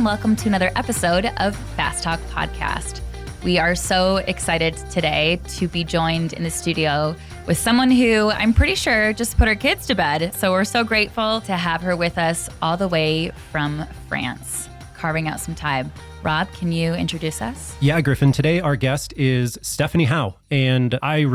and welcome to another episode of Fast Talk Podcast. We are so excited today to be joined in the studio with someone who I'm pretty sure just put her kids to bed. So we're so grateful to have her with us all the way from France, carving out some time. Rob, can you introduce us? Yeah, Griffin. Today our guest is Stephanie Howe, and I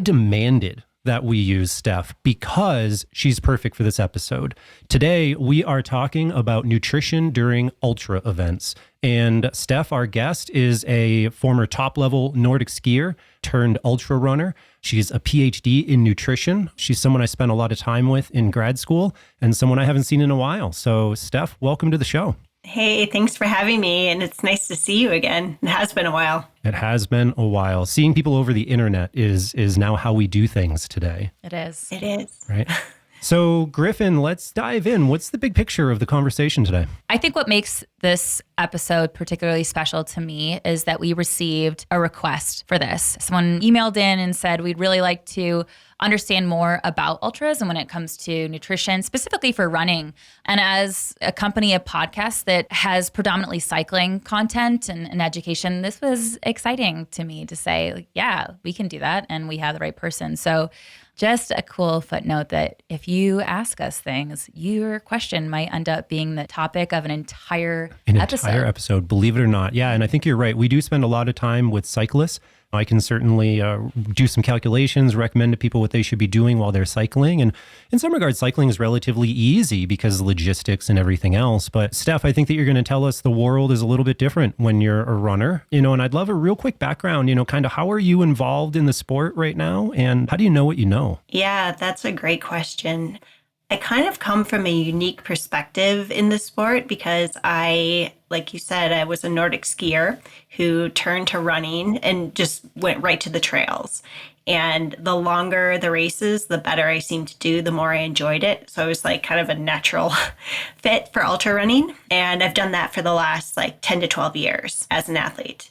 demanded that we use Steph because she's perfect for this episode. Today, we are talking about nutrition during ultra events. And Steph, our guest, is a former top-level Nordic skier turned ultra runner. She's a PhD in nutrition. She's someone I spent a lot of time with in grad school and someone I haven't seen in a while. So, Steph, welcome to the show. Hey, thanks for having me. And it's nice to see you again. It has been a while. It has been a while. Seeing people over the internet is now how we do things today. It is. It is. Right? So, Griffin, let's dive in. What's the big picture of the conversation today? I think what makes this episode particularly special to me is that we received a request for this. Someone emailed in and said, we'd really like to understand more about ultras and when it comes to nutrition, specifically for running. And as a company, a podcast that has predominantly cycling content and education, this was exciting to me to say, like, yeah, we can do that and we have the right person. So just a cool footnote that if you ask us things, your question might end up being the topic of an entire episode. Believe it or not. Yeah, and I think you're right. We do spend a lot of time with cyclists. I can certainly do some calculations, recommend to people what they should be doing while they're cycling. And in some regards, cycling is relatively easy because of logistics and everything else. But Steph, I think that you're going to tell us the world is a little bit different when you're a runner, and I'd love a real quick background, kind of how are you involved in the sport right now? And how do you know what you know? Yeah, that's a great question. I kind of come from a unique perspective in the sport because like you said, I was a Nordic skier who turned to running and just went right to the trails. And the longer the races, the better I seemed to do, the more I enjoyed it. So I was like kind of a natural fit for ultra running. And I've done that for the last 10 to 12 years as an athlete.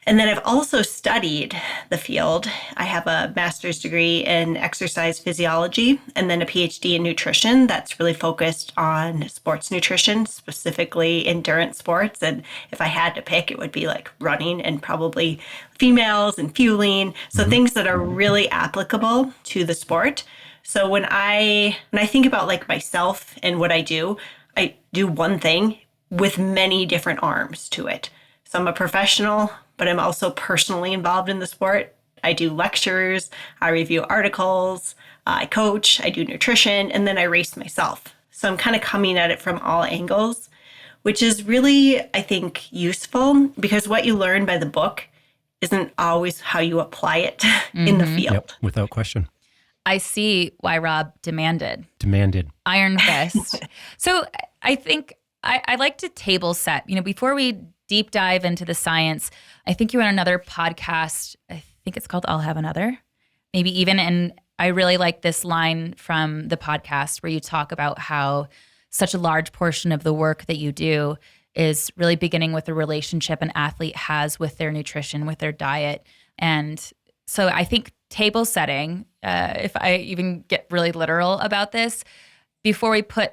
And then I've also studied the field. I have a master's degree in exercise physiology and then a PhD in nutrition that's really focused on sports nutrition, specifically endurance sports. And if I had to pick, it would be like running and probably females and fueling. So things that are really applicable to the sport. So when I think about myself and what I do one thing with many different arms to it. So I'm a professional, but I'm also personally involved in the sport. I do lectures, I review articles, I coach, I do nutrition, and then I race myself. So I'm kind of coming at it from all angles, which is really, I think, useful because what you learn by the book isn't always how you apply it in the field. Yep, without question. I see why Rob demanded. Iron fist. So I think I like to table set, before we deep dive into the science. I think you were on another podcast. I think it's called I'll Have Another, maybe even. And I really like this line from the podcast where you talk about how such a large portion of the work that you do is really beginning with the relationship an athlete has with their nutrition, with their diet. And so I think table setting, if I even get really literal about this, before we put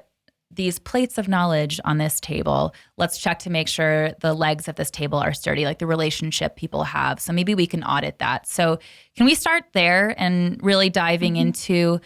these plates of knowledge on this table, let's check to make sure the legs of this table are sturdy, like the relationship people have. So maybe we can audit that. So can we start there and really diving into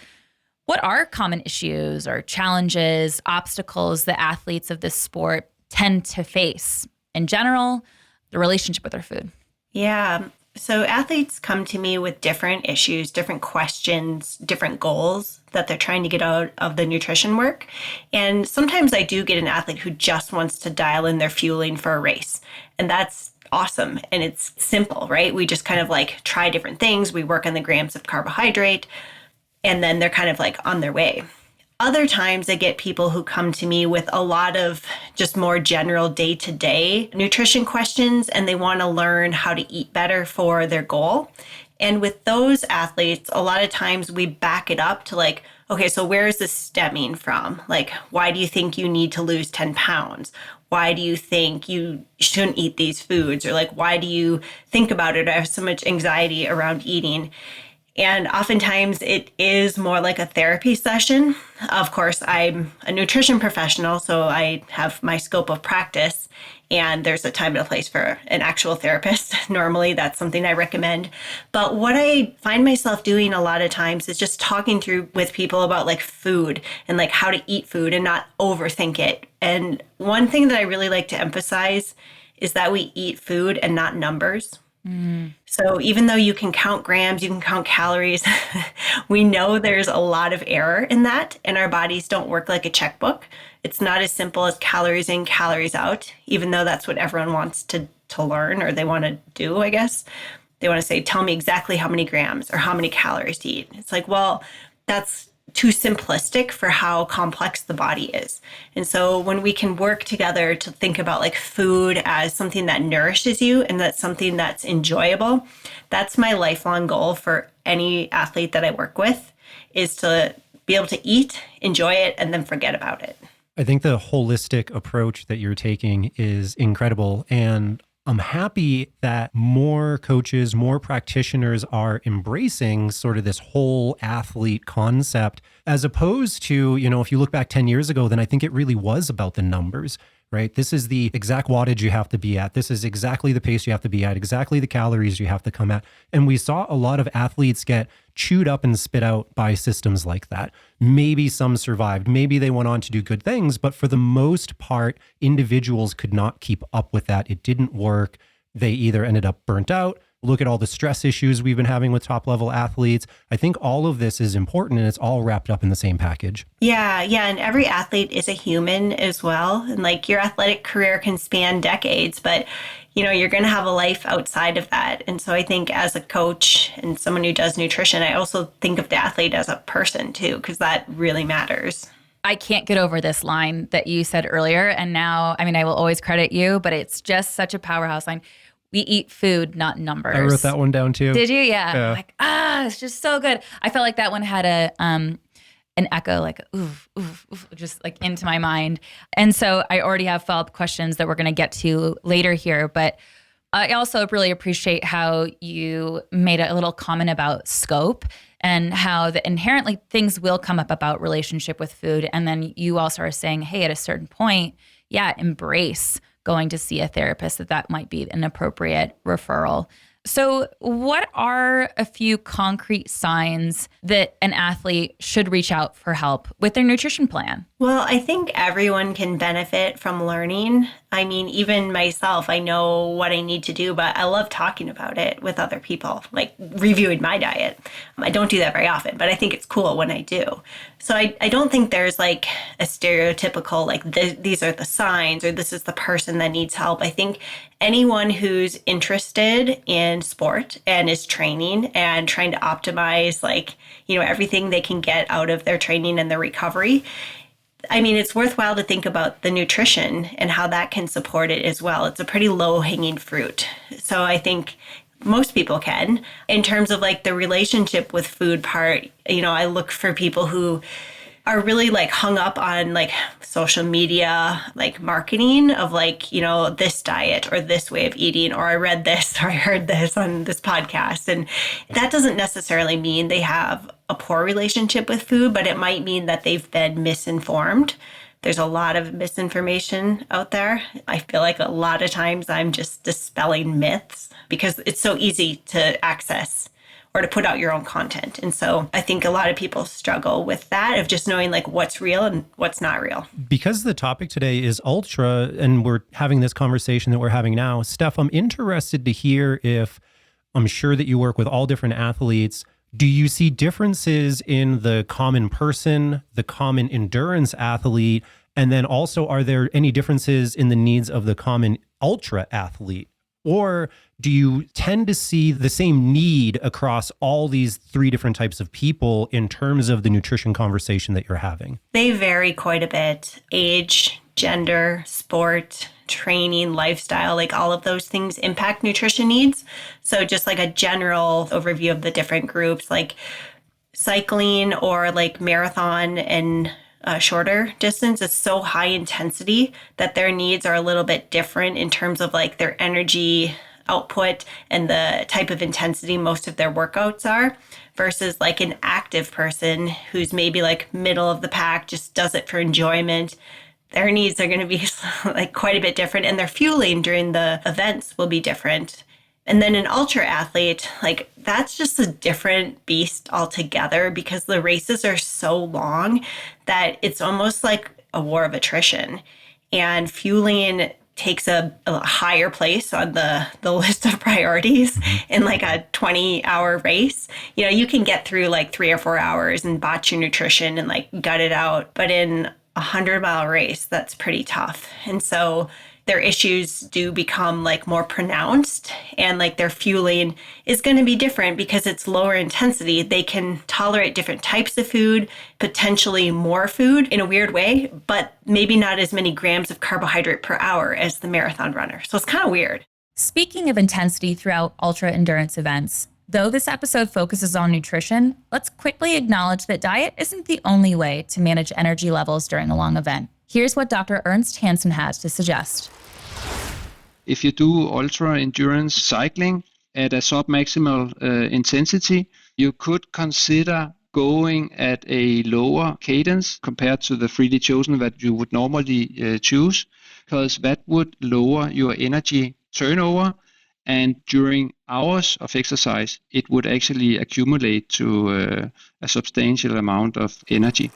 what are common issues or challenges, obstacles that athletes of this sport tend to face in general, the relationship with their food? Yeah. So athletes come to me with different issues, different questions, different goals that they're trying to get out of the nutrition work. And sometimes I do get an athlete who just wants to dial in their fueling for a race. And that's awesome. And it's simple, right? We just kind of try different things. We work on the grams of carbohydrate, and then they're kind of on their way. Other times I get people who come to me with a lot of just more general day-to-day nutrition questions, and they want to learn how to eat better for their goal. And with those athletes, a lot of times we back it up to okay, so where is this stemming from? Why do you think you need to lose 10 pounds? Why do you think you shouldn't eat these foods? Or why do you think about it? I have so much anxiety around eating. And oftentimes it is more like a therapy session. Of course, I'm a nutrition professional, so I have my scope of practice, and there's a time and a place for an actual therapist. Normally, that's something I recommend. But what I find myself doing a lot of times is just talking through with people about like food and like how to eat food and not overthink it. And one thing that I really like to emphasize is that we eat food and not numbers. So even though you can count grams, you can count calories, we know there's a lot of error in that, and our bodies don't work like a checkbook. It's not as simple as calories in, calories out, even though that's what everyone wants to learn, or they want to do, I guess. They want to say, tell me exactly how many grams or how many calories to eat. It's like, well, that's too simplistic for how complex the body is. And so when we can work together to think about like food as something that nourishes you and that's something that's enjoyable, that's my lifelong goal for any athlete that I work with, is to be able to eat, enjoy it, and then forget about it. I think the holistic approach that you're taking is incredible. And I'm happy that more coaches, more practitioners are embracing sort of this whole athlete concept, as opposed to, if you look back 10 years ago, then I think it really was about the numbers, right? This is the exact wattage you have to be at. This is exactly the pace you have to be at, exactly the calories you have to come at. And we saw a lot of athletes get chewed up and spit out by systems like that. Maybe some survived. Maybe they went on to do good things, but for the most part, individuals could not keep up with that. It didn't work. They either ended up burnt out. Look at all the stress issues we've been having with top level athletes. I think all of this is important, and it's all wrapped up in the same package. Yeah. And every athlete is a human as well. And like your athletic career can span decades, but you're going to have a life outside of that. And so I think as a coach and someone who does nutrition, I also think of the athlete as a person too, because that really matters. I can't get over this line that you said earlier. And now, I will always credit you, but it's just such a powerhouse line. We eat food, not numbers. I wrote that one down too. Did you? Yeah. Like, it's just so good. I felt like that one had an echo, like, oof, oof, oof, just like into my mind. And so I already have follow-up questions that we're going to get to later here. But I also really appreciate how you made a little comment about scope and how the inherently things will come up about relationship with food. And then you also are saying, hey, at a certain point, embrace going to see a therapist, that might be an appropriate referral. So what are a few concrete signs that an athlete should reach out for help with their nutrition plan? Well, I think everyone can benefit from learning. Even myself, I know what I need to do, but I love talking about it with other people, like reviewing my diet. I don't do that very often, but I think it's cool when I do. So I don't think there's like a stereotypical, like these are the signs or this is the person that needs help. I think anyone who's interested in sport and is training and trying to optimize everything they can get out of their training and their recovery, it's worthwhile to think about the nutrition and how that can support it as well. It's a pretty low-hanging fruit. So I think most people can. In terms of like the relationship with food part, I look for people who are really like hung up on like social media, like marketing of like, this diet or this way of eating, or I read this or I heard this on this podcast. And that doesn't necessarily mean they have a poor relationship with food, but it might mean that they've been misinformed. There's a lot of misinformation out there. I feel like a lot of times I'm just dispelling myths because it's so easy to access or to put out your own content. And so I think a lot of people struggle with that, of just knowing like what's real and what's not real. Because the topic today is ultra and we're having this conversation that we're having now, Steph, I'm interested to hear if, I'm sure that you work with all different athletes, do you see differences in the common person, the common endurance athlete, and then also are there any differences in the needs of the common ultra athlete? Or do you tend to see the same need across all these three different types of people in terms of the nutrition conversation that you're having? They vary quite a bit. Age, gender, sport, training, lifestyle, like all of those things impact nutrition needs. So just like a general overview of the different groups, like cycling or like marathon and shorter distance is so high intensity that their needs are a little bit different in terms of like their energy output and the type of intensity most of their workouts are, versus like an active person who's maybe like middle of the pack, just does it for enjoyment. Their needs are going to be like quite a bit different, and their fueling during the events will be different. And then an ultra athlete, like that's just a different beast altogether, because the races are so long that it's almost like a war of attrition. And fueling takes a higher place on the list of priorities in like a 20-hour race. You know, you can get through like 3 or 4 hours and botch your nutrition and like gut it out. But in a 100-mile race, that's pretty tough. And so their issues do become like more pronounced, and like their fueling is going to be different because it's lower intensity. They can tolerate different types of food, potentially more food in a weird way, but maybe not as many grams of carbohydrate per hour as the marathon runner. So it's kind of weird. Speaking of intensity throughout ultra endurance events, though this episode focuses on nutrition, let's quickly acknowledge that diet isn't the only way to manage energy levels during a long event. Here's what Dr. Ernst Hansen has to suggest. If you do ultra endurance cycling at a submaximal intensity, you could consider going at a lower cadence compared to the freely chosen that you would normally choose, because that would lower your energy turnover. And during hours of exercise, it would actually accumulate to a substantial amount of energy.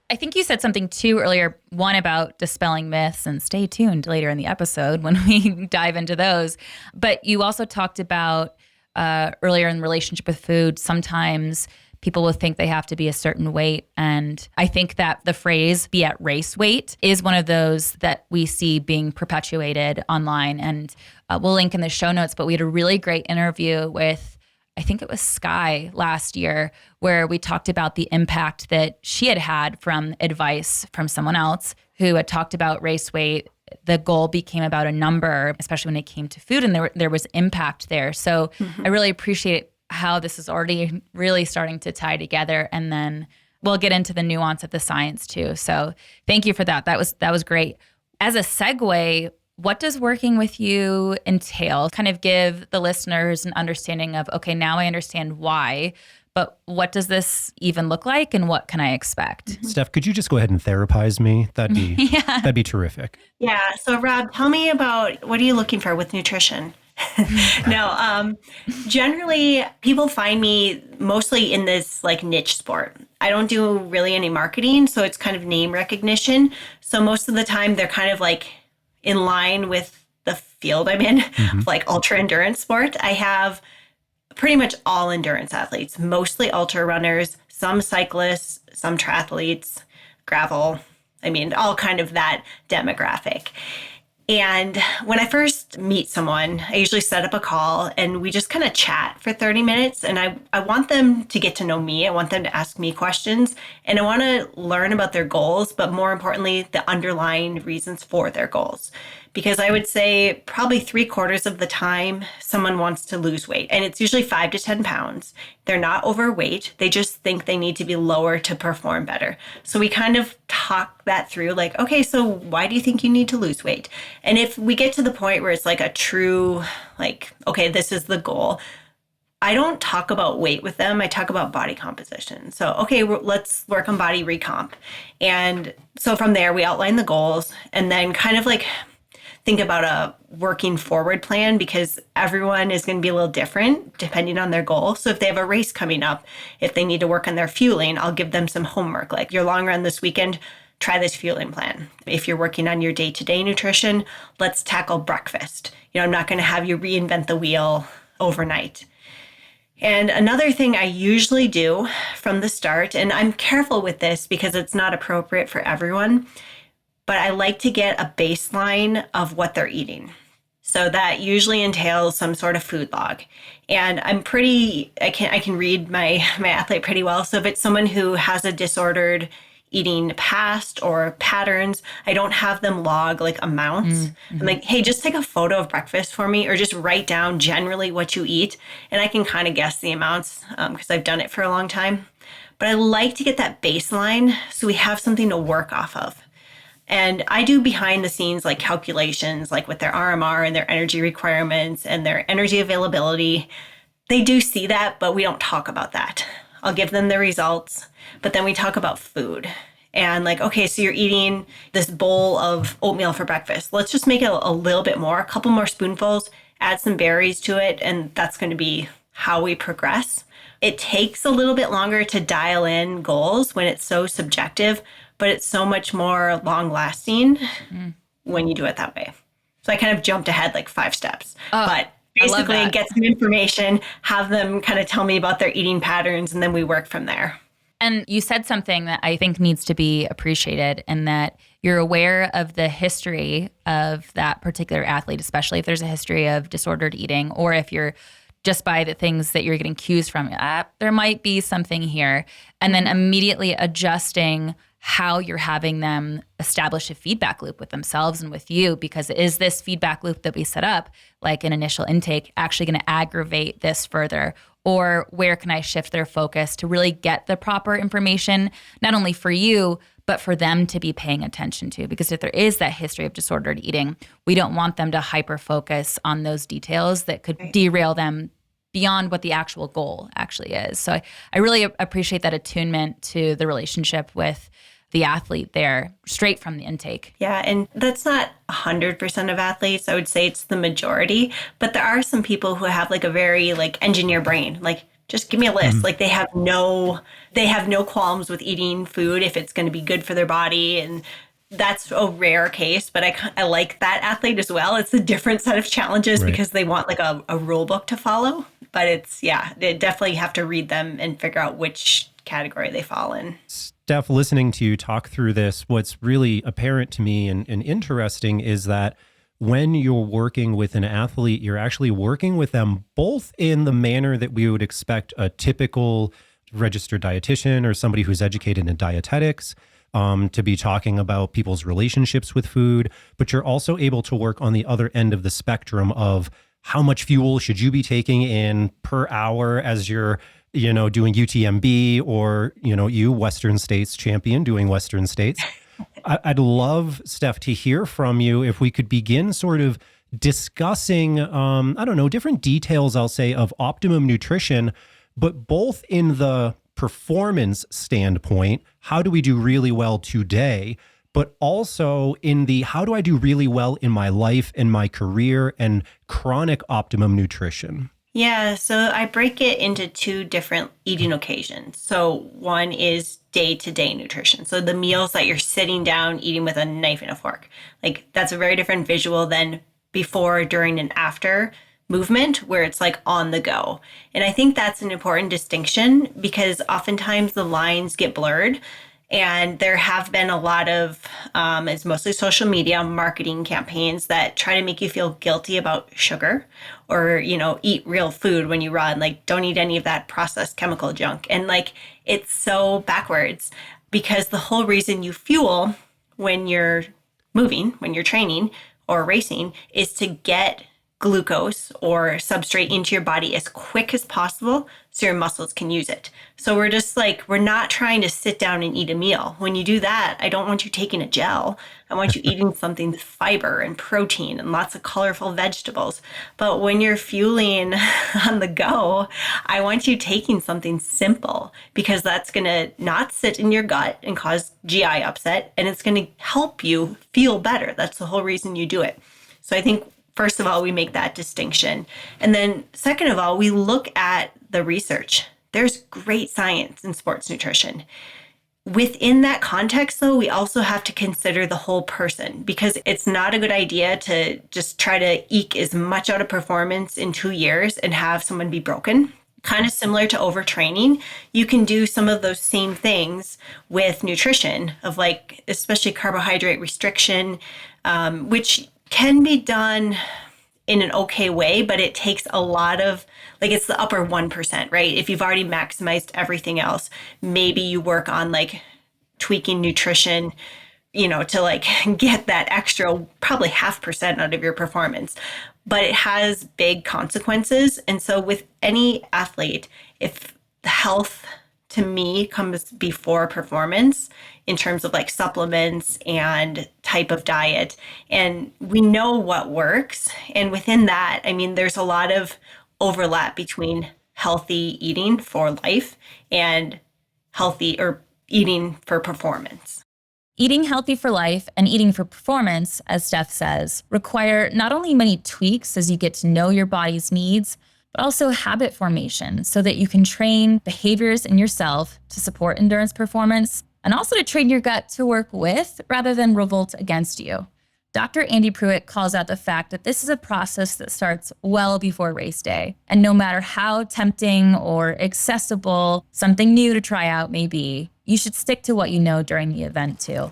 I think you said something too earlier, one about dispelling myths, and stay tuned later in the episode when we dive into those. But you also talked about earlier in relationship with food, sometimes people will think they have to be a certain weight. And I think that the phrase be at race weight is one of those that we see being perpetuated online. And we'll link in the show notes, but we had a really great interview with, I think it was Sky last year, where we talked about the impact that she had had from advice from someone else who had talked about race weight. The goal became about a number, especially when it came to food, and there was impact there. So I really appreciate how this is already really starting to tie together. And then we'll get into the nuance of the science too. So thank you for that. That was great. As a segue, what does working with you entail? Kind of give the listeners an understanding of, okay, now I understand why, but what does this even look like and what can I expect? Steph, could you just go ahead and therapize me? That'd be terrific. Yeah. So Rob, tell me about, what are you looking for with nutrition? No, generally people find me mostly in this like niche sport. I don't do really any marketing, so it's kind of name recognition. So most of the time they're kind of like in line with the field I'm in, like ultra endurance sport. I have pretty much all endurance athletes, mostly ultra runners, some cyclists, some triathletes, gravel. I mean, all kind of that demographic. And when I first meet someone, I usually set up a call and we just kind of chat for 30 minutes. And I want them to get to know me. I want them to ask me questions, and I want to learn about their goals, but more importantly, the underlying reasons for their goals. Because I would say probably 3/4 of the time someone wants to lose weight, and it's usually 5 to 10 pounds. They're not overweight. They just think they need to be lower to perform better. So we kind of talk that through, like, okay, so why do you think you need to lose weight? And if we get to the point where it's like a true, like, okay, this is the goal, I don't talk about weight with them. I talk about body composition. So, okay, let's work on body recomp. And so from there, we outline the goals and then kind of like think about a working forward plan, because everyone is going to be a little different depending on their goal. So if they have a race coming up, if they need to work on their fueling, I'll give them some homework, like your long run this weekend, try this fueling plan. If you're working on your day-to-day nutrition, let's tackle breakfast. I'm not going to have you reinvent the wheel overnight. And another thing I usually do from the start, and I'm careful with this because it's not appropriate for everyone, but I like to get a baseline of what they're eating. So that usually entails some sort of food log. And I can read my athlete pretty well. So if it's someone who has a disordered eating past or patterns, I don't have them log like amounts. I'm like, hey, just take a photo of breakfast for me, or just write down generally what you eat. And I can kind of guess the amounts because I've done it for a long time. But I like to get that baseline so we have something to work off of. And I do behind the scenes like calculations, like with their RMR and their energy requirements and their energy availability. They do see that, but we don't talk about that. I'll give them the results, but then we talk about food. And like, okay, so you're eating this bowl of oatmeal for breakfast. Let's just make it a little bit more, a couple more spoonfuls, add some berries to it, and that's going to be how we progress. It takes a little bit longer to dial in goals when it's so subjective, but it's so much more long lasting when you do it that way. So I kind of jumped ahead like 5 steps, but basically get some information, have them kind of tell me about their eating patterns, and then we work from there. And you said something that I think needs to be appreciated, and that you're aware of the history of that particular athlete, especially if there's a history of disordered eating, or if you're just by the things that you're getting cues from, there might be something here. And then immediately adjusting how you're having them establish a feedback loop with themselves and with you, because is this feedback loop that we set up, like an initial intake, actually going to aggravate this further? Or where can I shift their focus to really get the proper information, not only for you, but for them to be paying attention to? Because if there is that history of disordered eating, we don't want them to hyper-focus on those details that could derail them beyond what the actual goal actually is. So I really appreciate that attunement to the relationship with the athlete there, straight from the intake. Yeah, and that's not 100% of athletes. I would say it's the majority, but there are some people who have like a very like engineer brain, like just give me a list. Like they have no qualms with eating food if it's going to be good for their body, and that's a rare case, but I like that athlete as well. It's a different set of challenges because they want like a rule book to follow, but they definitely have to read them and figure out which category they fall in. Steph, listening to you talk through this, what's really apparent to me and interesting is that when you're working with an athlete, you're actually working with them both in the manner that we would expect a typical registered dietitian or somebody who's educated in dietetics to be talking about people's relationships with food, but you're also able to work on the other end of the spectrum of how much fuel should you be taking in per hour as you're doing UTMB, or, you Western States champion doing Western States. I'd love, Steph, to hear from you if we could begin sort of discussing, different details, I'll say, of optimum nutrition, but both in the performance standpoint, how do we do really well today, but also in the how do I do really well in my life and my career and chronic optimum nutrition? Yeah, so I break it into 2 different eating occasions. So one is day-to-day nutrition. So the meals that you're sitting down eating with a knife and a fork. Like that's a very different visual than before, during, and after movement, where it's like on the go. And I think that's an important distinction because oftentimes the lines get blurred. And there have been a lot of, it's mostly social media marketing campaigns that try to make you feel guilty about sugar or, eat real food when you run. Like, don't eat any of that processed chemical junk. And like, it's so backwards because the whole reason you fuel when you're moving, when you're training or racing, is to get glucose or substrate into your body as quick as possible so your muscles can use it. So we're not trying to sit down and eat a meal. When you do that, I don't want you taking a gel. I want you eating something with fiber and protein and lots of colorful vegetables. But when you're fueling on the go, I want you taking something simple because that's going to not sit in your gut and cause GI upset, and it's going to help you feel better. That's the whole reason you do it. So I think first of all, we make that distinction. And then second of all, we look at the research. There's great science in sports nutrition. Within that context, though, we also have to consider the whole person because it's not a good idea to just try to eke as much out of performance in 2 years and have someone be broken. Kind of similar to overtraining, you can do some of those same things with nutrition of like, especially carbohydrate restriction, which can be done in an okay way, but it takes a lot of, like it's the upper 1%, right? If you've already maximized everything else, maybe you work on like tweaking nutrition, to like get that extra, probably 0.5% out of your performance, but it has big consequences. And so with any athlete, if the health to me comes before performance in terms of like supplements and type of diet. And we know what works. And within that, I mean, there's a lot of overlap between healthy eating for life and healthy or eating for performance. Eating healthy for life and eating for performance, as Steph says, require not only many tweaks as you get to know your body's needs, but also habit formation so that you can train behaviors in yourself to support endurance performance and also to train your gut to work with rather than revolt against you. Dr. Andy Pruitt calls out the fact that this is a process that starts well before race day. And no matter how tempting or accessible something new to try out may be, you should stick to what you know during the event too.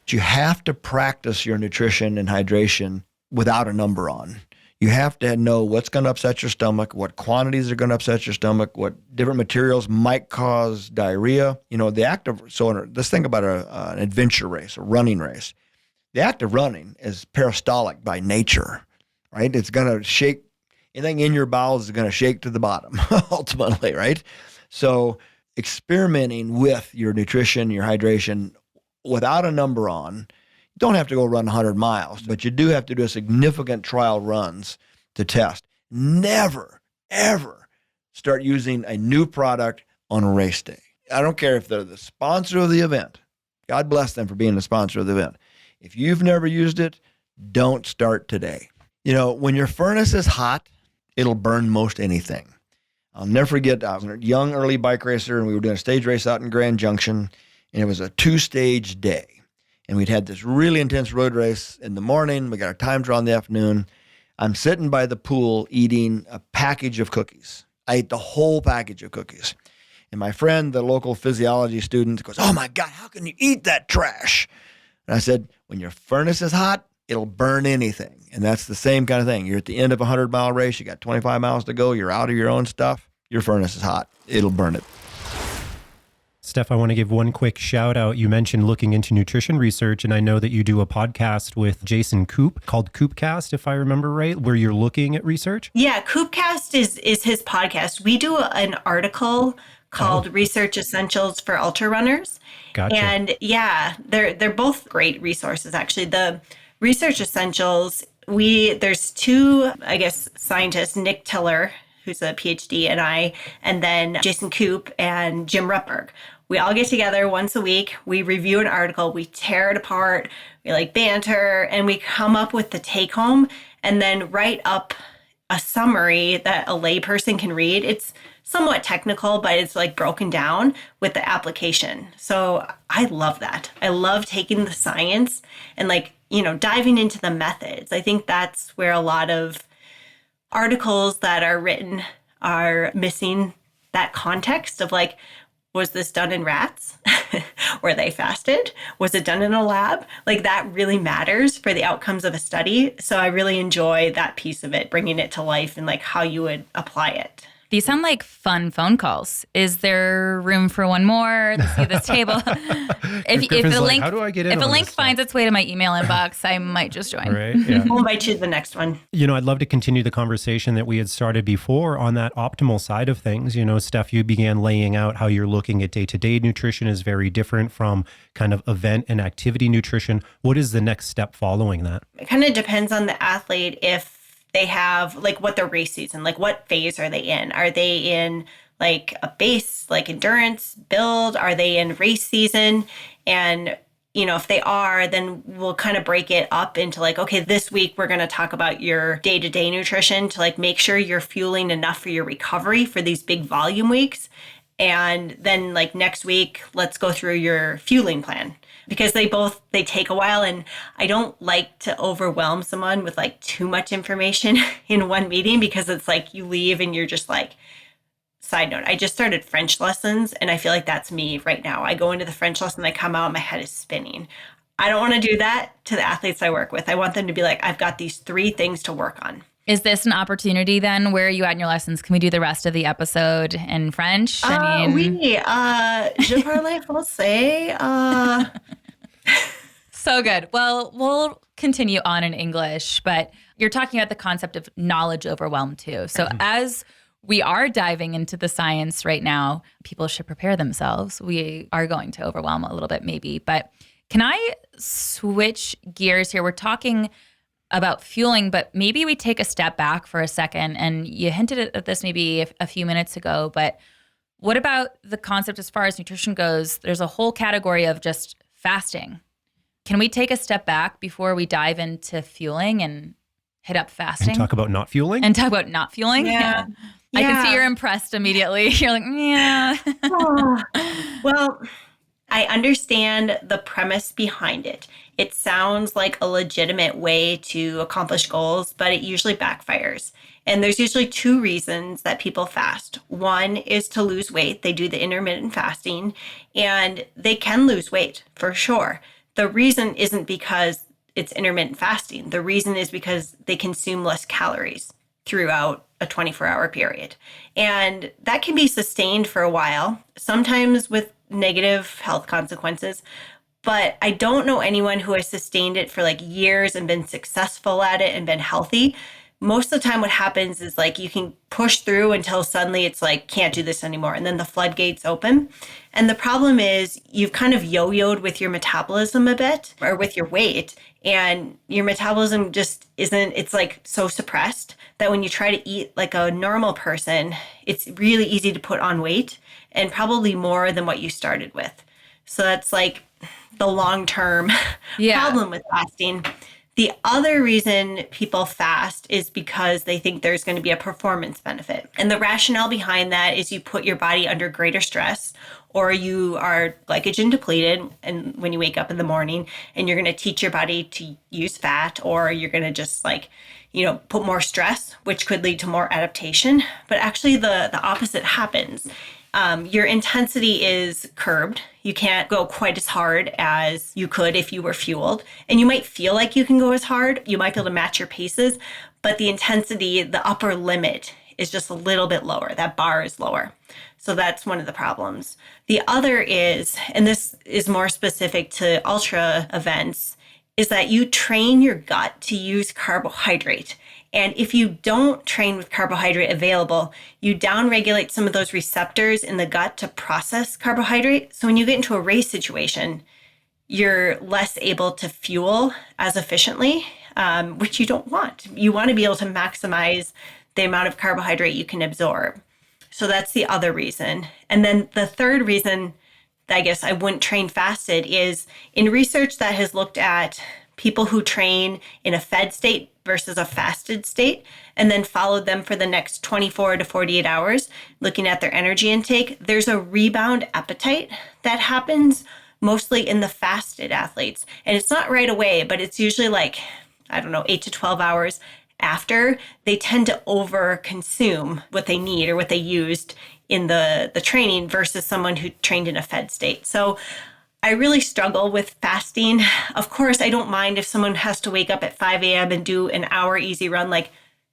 You have to practice your nutrition and hydration without a number on. You have to know what's going to upset your stomach, what quantities are going to upset your stomach, what different materials might cause diarrhea. You know, let's think about an adventure race, a running race. The act of running is peristaltic by nature, right? It's going to shake, anything in your bowels is going to shake to the bottom, ultimately, right? So experimenting with your nutrition, your hydration, without a number on, you don't have to go run 100 miles, but you do have to do significant trial runs to test. Never, ever start using a new product on a race day. I don't care if they're the sponsor of the event. God bless them for being the sponsor of the event. If you've never used it, don't start today. You know, when your furnace is hot, it'll burn most anything. I'll never forget, I was a young early bike racer and we were doing a stage race out in Grand Junction, and it was a 2-stage day. And we'd had this really intense road race in the morning. We got our time trial in the afternoon. I'm sitting by the pool eating a package of cookies. I ate the whole package of cookies. And my friend, the local physiology student, goes, "Oh my God, how can you eat that trash?" And I said, when your furnace is hot, it'll burn anything. And that's the same kind of thing. You're at the end of a 100-mile race. You got 25 miles to go. You're out of your own stuff. Your furnace is hot. It'll burn it. Steph, I want to give one quick shout out. You mentioned looking into nutrition research, and I know that you do a podcast with Jason Koop called Koopcast, if I remember right, where you're looking at research. Yeah, Koopcast is his podcast. We do an article called Research Essentials for Ultra Runners. Gotcha. And yeah, they're both great resources, actually. The Research Essentials, there's two, I guess, scientists, Nick Tiller, who's a PhD, and then Jason Koop and Jim Rutberg. We all get together once a week. We review an article. We tear it apart. We like banter, and we come up with the take home and then write up a summary that a layperson can read. It's somewhat technical, but it's like broken down with the application. So I love that. I love taking the science and diving into the methods. I think that's where a lot of articles that are written are missing that context of like, was this done in rats? Were they fasted? Was it done in a lab? Like that really matters for the outcomes of a study. So I really enjoy that piece of it, bringing it to life and like how you would apply it. These sound like fun phone calls. Is there room for one more? Let's see this table. if the link, how do I get in? If a link finds its way to my email inbox, I might just join. Right. Yeah. We'll invite you to the next one. You know, I'd love to continue the conversation that we had started before on that optimal side of things. You know, Steph, you began laying out how you're looking at day-to-day nutrition is very different from kind of event and activity nutrition. What is the next step following that? It kind of depends on the athlete if they have like what their race season, like what phase are they in? Are they in like a base, like endurance build? Are they in race season? And, you know, if they are, then we'll kind of break it up into like, okay, this week we're going to talk about your day-to-day nutrition to like make sure you're fueling enough for your recovery for these big volume weeks. And then like next week, let's go through your fueling plan. Because they take a while, and I don't like to overwhelm someone with like too much information in one meeting, because it's like you leave and you're just like, side note, I just started French lessons, and I feel like that's me right now. I go into the French lesson, I come out, my head is spinning. I don't want to do that to the athletes I work with. I want them to be like, I've got these 3 things to work on. Is this an opportunity then? Where are you at in your lessons? Can we do the rest of the episode in French? Oui, je parle français. So good. Well, we'll continue on in English, but you're talking about the concept of knowledge overwhelm too. So as we are diving into the science right now. People should prepare themselves. We are going to overwhelm a little bit maybe, but can I switch gears here? We're talking about fueling, but maybe we take a step back for a second. And you hinted at this maybe a few minutes ago, but what about the concept as far as nutrition goes? There's a whole category of just fasting. Can we take a step back before we dive into fueling and hit up fasting? And talk about not fueling? Yeah. I can see you're impressed immediately. You're like, yeah. Well, I understand the premise behind it. It sounds like a legitimate way to accomplish goals, but it usually backfires. And there's usually two reasons that people fast. One is to lose weight. They do the intermittent fasting, and they can lose weight for sure. The reason isn't because it's intermittent fasting. The reason is because they consume less calories throughout a 24-hour period. And that can be sustained for a while, sometimes with negative health consequences. But I don't know anyone who has sustained it for like years and been successful at it and been healthy. Most of the time what happens is like you can push through until suddenly it's like, can't do this anymore. And then the floodgates open. And the problem is you've kind of yo-yoed with your metabolism a bit or with your weight. And your metabolism just isn't, it's like so suppressed that when you try to eat like a normal person, it's really easy to put on weight and probably more than what you started with. So that's like the long-term problem with fasting. The other reason people fast is because they think there's going to be a performance benefit. And the rationale behind that is you put your body under greater stress, or you are glycogen depleted and when you wake up in the morning, and you're going to teach your body to use fat, or you're going to just put more stress, which could lead to more adaptation. But actually the opposite happens. Your intensity is curbed. You can't go quite as hard as you could if you were fueled. And you might feel like you can go as hard. You might be able to match your paces, but the intensity, the upper limit is just a little bit lower. That bar is lower. So that's one of the problems. The other is, and this is more specific to ultra events, is that you train your gut to use carbohydrate. And if you don't train with carbohydrate available, you downregulate some of those receptors in the gut to process carbohydrate. So when you get into a race situation, you're less able to fuel as efficiently, which you don't want. You want to be able to maximize the amount of carbohydrate you can absorb. So that's the other reason. And then the third reason that I guess I wouldn't train fasted is in research that has looked at people who train in a fed state versus a fasted state, and then followed them for the next 24 to 48 hours, looking at their energy intake, there's a rebound appetite that happens mostly in the fasted athletes. And it's not right away, but it's usually 8 to 12 hours after. They tend to over consume what they need or what they used in the training versus someone who trained in a fed state. So I really struggle with fasting. Of course, I don't mind if someone has to wake up at 5 a.m. and do an hour easy run.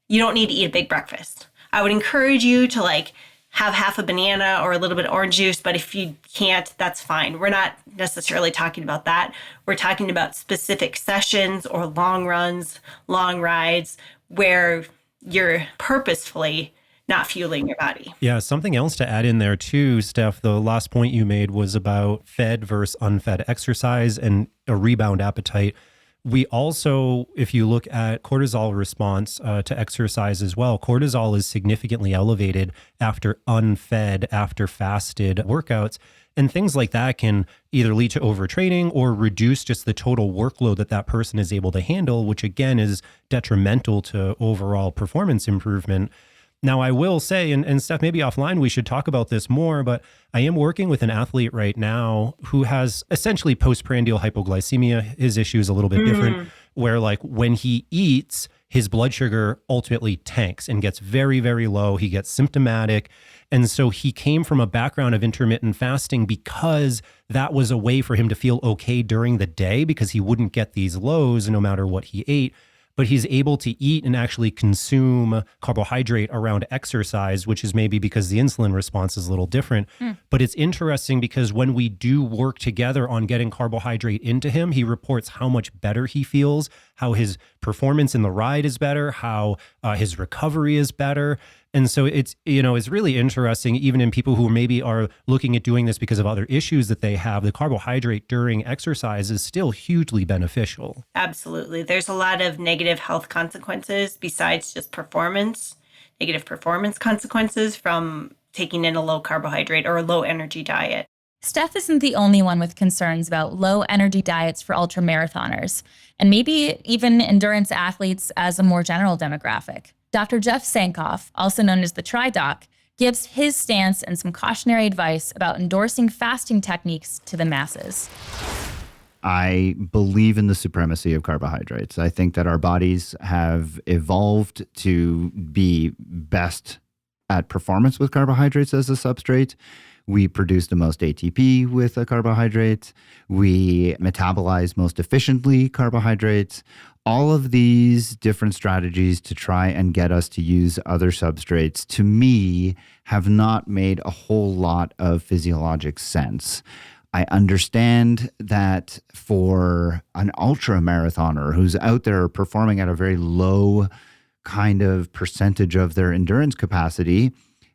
You don't need to eat a big breakfast. I would encourage you to have half a banana or a little bit of orange juice, but if you can't, that's fine. We're not necessarily talking about that. We're talking about specific sessions or long runs, long rides, where you're purposefully not fueling your body. Yeah, something else to add in there too, Steph, the last point you made was about fed versus unfed exercise and a rebound appetite. We also, if you look at cortisol response to exercise as well, cortisol is significantly elevated after unfed, after fasted workouts. And things like that can either lead to overtraining or reduce just the total workload that person is able to handle, which again is detrimental to overall performance improvement. Now, I will say, and Steph, maybe offline we should talk about this more, but I am working with an athlete right now who has essentially postprandial hypoglycemia. His issue is a little bit different, where when he eats, his blood sugar ultimately tanks and gets very, very low. He gets symptomatic. And so he came from a background of intermittent fasting because that was a way for him to feel okay during the day because he wouldn't get these lows no matter what he ate. But he's able to eat and actually consume carbohydrate around exercise, which is maybe because the insulin response is a little different. But it's interesting because when we do work together on getting carbohydrate into him, he reports how much better he feels, how his performance in the ride is better, how his recovery is better. And so it's really interesting, even in people who maybe are looking at doing this because of other issues that they have, the carbohydrate during exercise is still hugely beneficial. Absolutely. There's a lot of negative health consequences besides just negative performance consequences from taking in a low carbohydrate or a low energy diet. Steph isn't the only one with concerns about low energy diets for ultramarathoners, and maybe even endurance athletes as a more general demographic. Dr. Jeff Sankoff, also known as the Tri-Doc, gives his stance and some cautionary advice about endorsing fasting techniques to the masses. I believe in the supremacy of carbohydrates. I think that our bodies have evolved to be best at performance with carbohydrates as a substrate. We produce the most ATP with a carbohydrate. We metabolize most efficiently carbohydrates. All of these different strategies to try and get us to use other substrates, to me, have not made a whole lot of physiologic sense. I understand that for an ultra marathoner who's out there performing at a very low kind of percentage of their endurance capacity,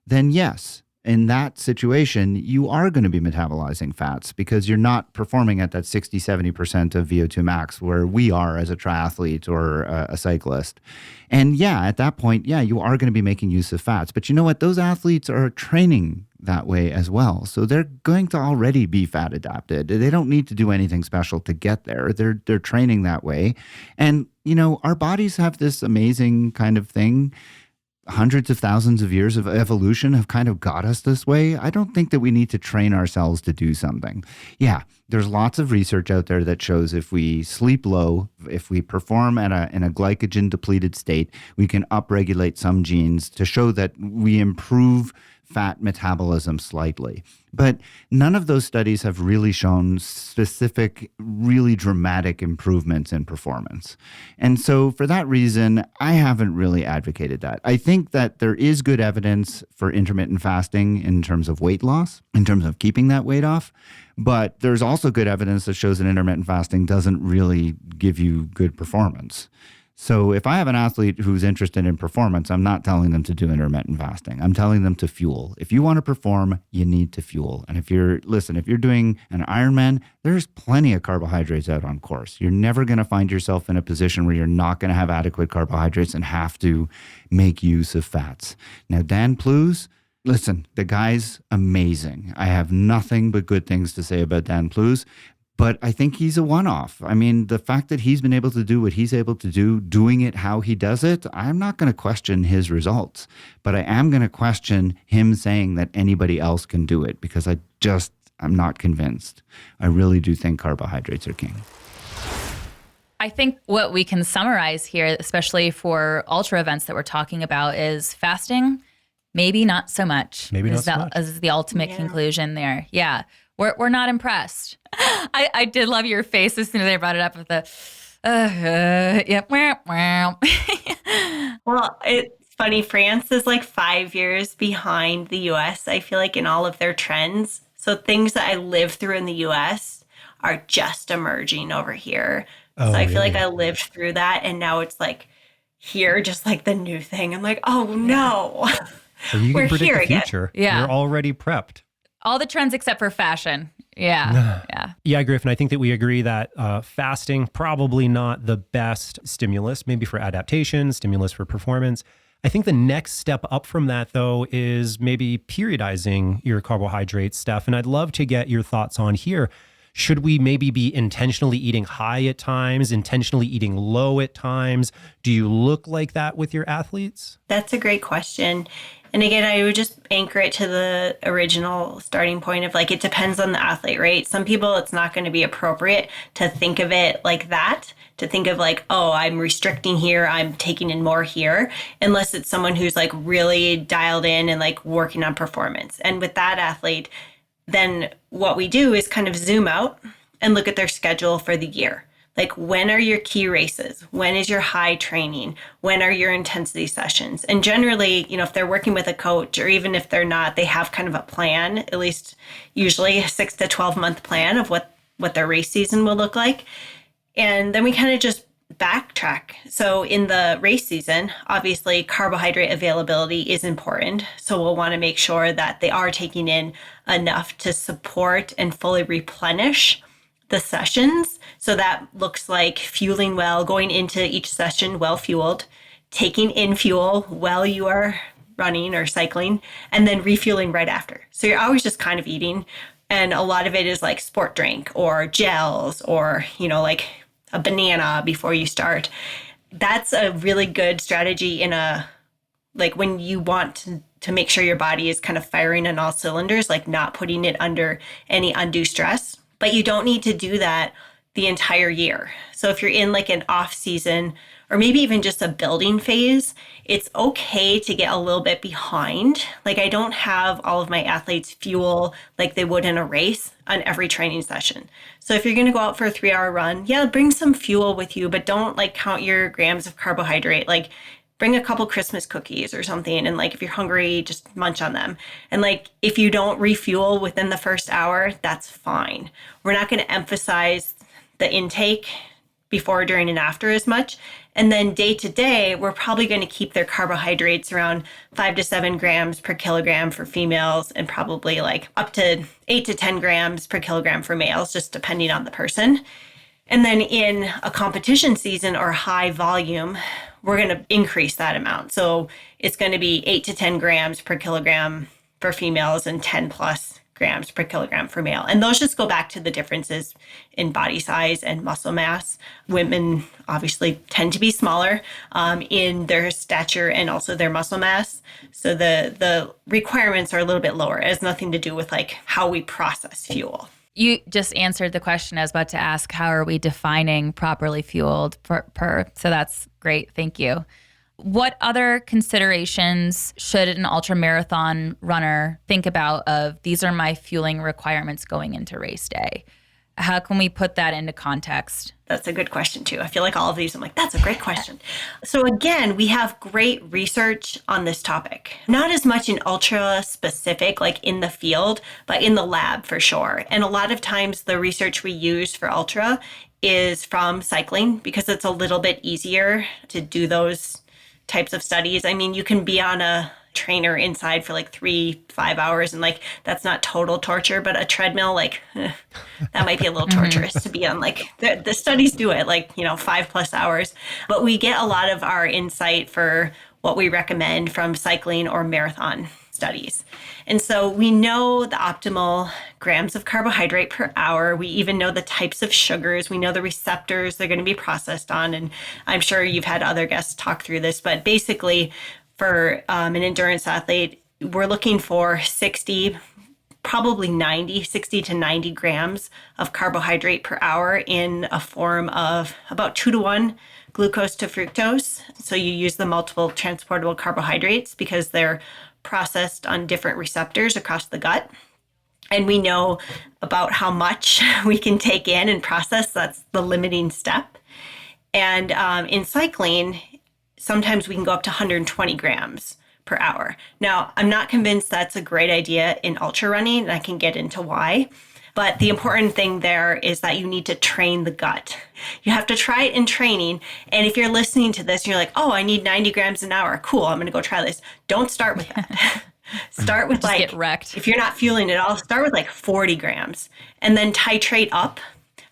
then yes, in that situation, you are going to be metabolizing fats because you're not performing at that 60, 70% of VO2 max where we are as a triathlete or a cyclist. And yeah, at that point, yeah, you are going to be making use of fats. But you know what? Those athletes are training that way as well. So they're going to already be fat adapted. They don't need to do anything special to get there. They're training that way. And, our bodies have this amazing kind of thing. Hundreds of thousands of years of evolution have kind of got us this way. I don't think that we need to train ourselves to do something. Yeah, there's lots of research out there that shows if we sleep low, if we perform in a glycogen depleted state, we can upregulate some genes to show that we improve fat metabolism slightly. But none of those studies have really shown specific, really dramatic improvements in performance. And so for that reason, I haven't really advocated that. I think that there is good evidence for intermittent fasting in terms of weight loss, in terms of keeping that weight off. But there's also good evidence that shows that intermittent fasting doesn't really give you good performance. So if I have an athlete who's interested in performance, I'm not telling them to do intermittent fasting. I'm telling them to fuel. If you want to perform, you need to fuel. And if you're doing an Ironman, there's plenty of carbohydrates out on course. You're never going to find yourself in a position where you're not going to have adequate carbohydrates and have to make use of fats. Now, Dan Plews, listen, the guy's amazing. I have nothing but good things to say about Dan Plews. But I think he's a one-off. I mean, the fact that he's been able to do what he's able to do, doing it how he does it, I'm not going to question his results. But I am going to question him saying that anybody else can do it because I'm not convinced. I really do think carbohydrates are king. I think what we can summarize here, especially for ultra events that we're talking about, is fasting, maybe not so much. Maybe not so much. Is the ultimate conclusion there. Yeah. We're not impressed. I did love your face as soon as I brought it up with the, yep. Well, it's funny. France is like 5 years behind the US, I feel like, in all of their trends. So things that I lived through in the US are just emerging over here. So I feel like I lived through that. And now it's like here, just like the new thing. I'm like, oh no. So you can predict the future. Yeah. You're already prepped. All the trends except for fashion. Yeah. Yeah, Griffin, I think that we agree that fasting, probably not the best stimulus, maybe for adaptation, stimulus for performance. I think the next step up from that, though, is maybe periodizing your carbohydrates, Steph. And I'd love to get your thoughts on here. Should we maybe be intentionally eating high at times, intentionally eating low at times? Do you look like that with your athletes? That's a great question. And again, I would just anchor it to the original starting point of like, it depends on the athlete, right? Some people, it's not going to be appropriate to think of it like that, to think of like, oh, I'm restricting here, I'm taking in more here, unless it's someone who's like really dialed in and like working on performance. And with that athlete, then what we do is kind of zoom out and look at their schedule for the year. Like, when are your key races? When is your high training? When are your intensity sessions? And generally, if they're working with a coach, or even if they're not, they have kind of a plan, at least usually a 6 to 12 month plan of what their race season will look like. And then we kind of just backtrack. So in the race season, obviously carbohydrate availability is important. So we'll want to make sure that they are taking in enough to support and fully replenish the sessions. So that looks like fueling well, going into each session well fueled, taking in fuel while you are running or cycling, and then refueling right after. So you're always just kind of eating. And a lot of it is like sport drink or gels or, like a banana before you start. That's a really good strategy when you want to make sure your body is kind of firing on all cylinders, like not putting it under any undue stress. But you don't need to do that the entire year. So if you're in like an off season or maybe even just a building phase, it's okay to get a little bit behind. Like I don't have all of my athletes fuel like they would in a race on every training session. So if you're going to go out for a 3-hour run, bring some fuel with you, but don't like count your grams of carbohydrate. Like bring a couple Christmas cookies or something. And like, if you're hungry, just munch on them. And like, if you don't refuel within the first hour, that's fine. We're not going to emphasize the intake before, during, and after as much. And then day to day, we're probably going to keep their carbohydrates around 5 to 7 grams per kilogram for females and probably like up to 8 to 10 grams per kilogram for males, just depending on the person. And then in a competition season or high volume, we're going to increase that amount. So it's going to be 8 to 10 grams per kilogram for females and 10 plus grams per kilogram for male. And those just go back to the differences in body size and muscle mass. Women obviously tend to be smaller in their stature and also their muscle mass. So the requirements are a little bit lower. It has nothing to do with like how we process fuel. You just answered the question I was about to ask. How are we defining properly fueled per? So that's great. Thank you. What other considerations should an ultramarathon runner think about of these are my fueling requirements going into race day? How can we put that into context? That's a good question too. I feel like all of these, I'm like, that's a great question. So again, we have great research on this topic. Not as much in ultra specific, like in the field, but in the lab for sure. And a lot of times the research we use for ultra is from cycling because it's a little bit easier to do those types of studies. I mean, you can be on a trainer inside for like 3-5 hours and like that's not total torture, but a treadmill, like that might be a little torturous to be on. Like the studies do it like 5+ hours, but we get a lot of our insight for what we recommend from cycling or marathon studies. And so we know the optimal grams of carbohydrate per hour. We even know the types of sugars. We know the receptors they're going to be processed on. And I'm sure you've had other guests talk through this, but basically for an endurance athlete, we're looking for 60 to 90 grams of carbohydrate per hour in a form of about 2-to-1 glucose to fructose. So you use the multiple transportable carbohydrates because they're processed on different receptors across the gut. And we know about how much we can take in and process. That's the limiting step. And in cycling, sometimes we can go up to 120 grams per hour. Now, I'm not convinced that's a great idea in ultra running, and I can get into why. But the important thing there is that you need to train the gut. You have to try it in training. And if you're listening to this and you're like, oh, I need 90 grams an hour. Cool, I'm going to go try this. Don't start with that. Start with just get wrecked. If you're not fueling it all, start with like 40 grams and then titrate up.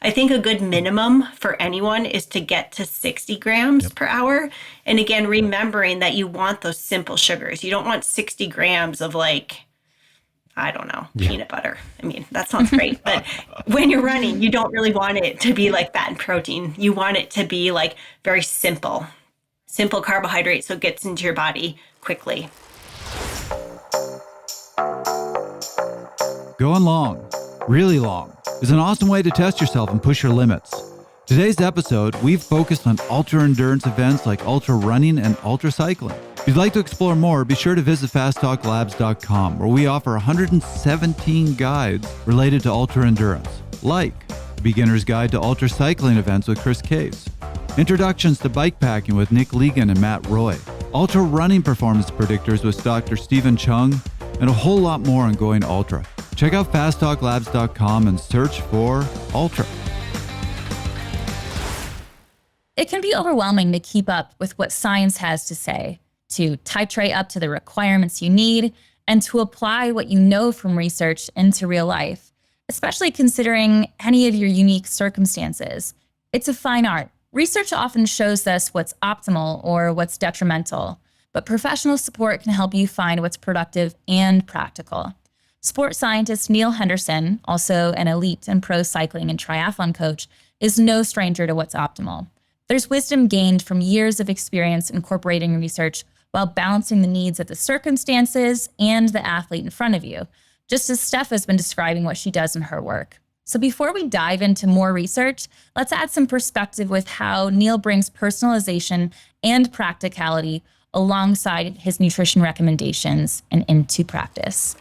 I think a good minimum for anyone is to get to 60 grams per hour. And again, remembering that you want those simple sugars. You don't want 60 grams of like, I don't know, peanut butter. I mean, that sounds great. But when you're running, you don't really want it to be like fat and protein. You want it to be like very simple carbohydrate so it gets into your body quickly. Going long, really long, is an awesome way to test yourself and push your limits. Today's episode, we've focused on ultra endurance events like ultra running and ultra cycling. If you'd like to explore more, be sure to visit fasttalklabs.com, where we offer 117 guides related to ultra endurance, like the Beginner's Guide to Ultra Cycling Events with Chris Case, Introductions to Bikepacking with Nick Legan and Matt Roy, Ultra Running Performance Predictors with Dr. Stephen Chung, and a whole lot more on going ultra. Check out fasttalklabs.com and search for ultra. It can be overwhelming to keep up with what science has to say, to titrate up to the requirements you need, and to apply what you know from research into real life, especially considering any of your unique circumstances. It's a fine art. Research often shows us what's optimal or what's detrimental, but professional support can help you find what's productive and practical. Sports scientist Neil Henderson, also an elite and pro cycling and triathlon coach, is no stranger to what's optimal. There's wisdom gained from years of experience incorporating research while balancing the needs of the circumstances and the athlete in front of you, just as Steph has been describing what she does in her work. So before we dive into more research, let's add some perspective with how Neil brings personalization and practicality alongside his nutrition recommendations and into practice.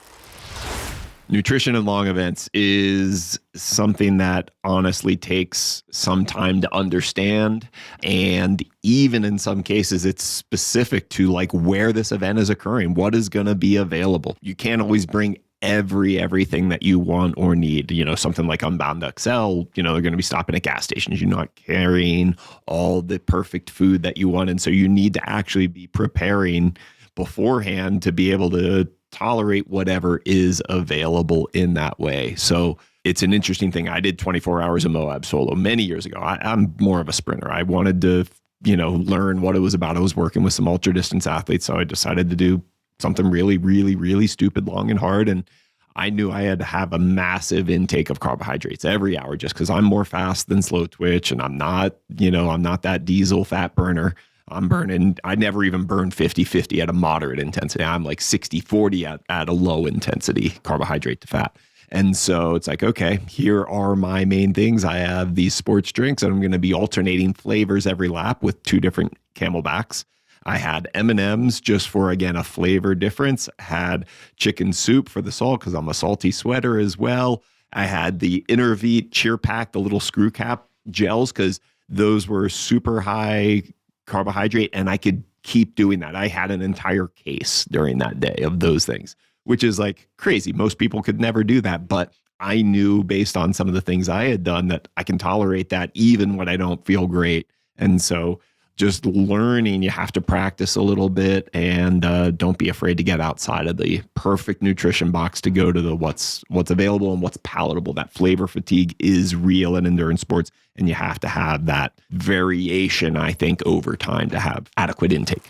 Nutrition in long events is something that honestly takes some time to understand. And even in some cases, it's specific to like where this event is occurring, what is going to be available. You can't always bring everything that you want or need. You know, something like Unbound XL, you know, they're going to be stopping at gas stations. You're not carrying all the perfect food that you want. And so you need to actually be preparing beforehand to be able to tolerate whatever is available in that way. So it's an interesting thing. I did 24 hours of Moab solo many years ago. I'm more of a sprinter. I wanted to, you know, learn what it was about. I was working with some ultra distance athletes. So I decided to do something really stupid, long and hard. And I knew I had to have a massive intake of carbohydrates every hour just because I'm more fast than slow twitch. And I'm not, you know, I'm not that diesel fat burner. I never even burn 50-50 at a moderate intensity. I'm like 60-40 at a low intensity carbohydrate to fat. And so it's like, okay, here are my main things. I have these sports drinks and I'm going to be alternating flavors every lap with 2 different Camelbacks. I had M&Ms just for, again, a flavor difference. Had chicken soup for the salt because I'm a salty sweater as well. I had the Intervete Cheer Pack, the little screw cap gels, because those were super high carbohydrate and I could keep doing that. I had an entire case during that day of those things, which is like crazy. Most people could never do that, but I knew based on some of the things I had done that I can tolerate that even when I don't feel great. And so just learning, you have to practice a little bit and don't be afraid to get outside of the perfect nutrition box to go to the what's available and what's palatable. That flavor fatigue is real in endurance sports, and you have to have that variation, I think, over time to have adequate intake.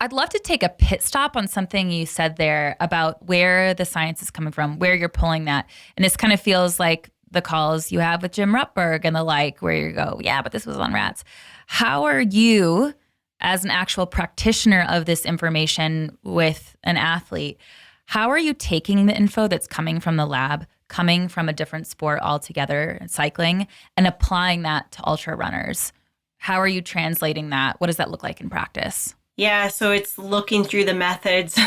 I'd love to take a pit stop on something you said there about where the science is coming from, where you're pulling that. And this kind of feels like the calls you have with Jim Rutberg and the like, where you go, yeah, but this was on rats. How are you, as an actual practitioner of this information with an athlete, how are you taking the info that's coming from the lab, coming from a different sport altogether, cycling, and applying that to ultra runners? How are you translating that? What does that look like in practice? Yeah, so it's looking through the methods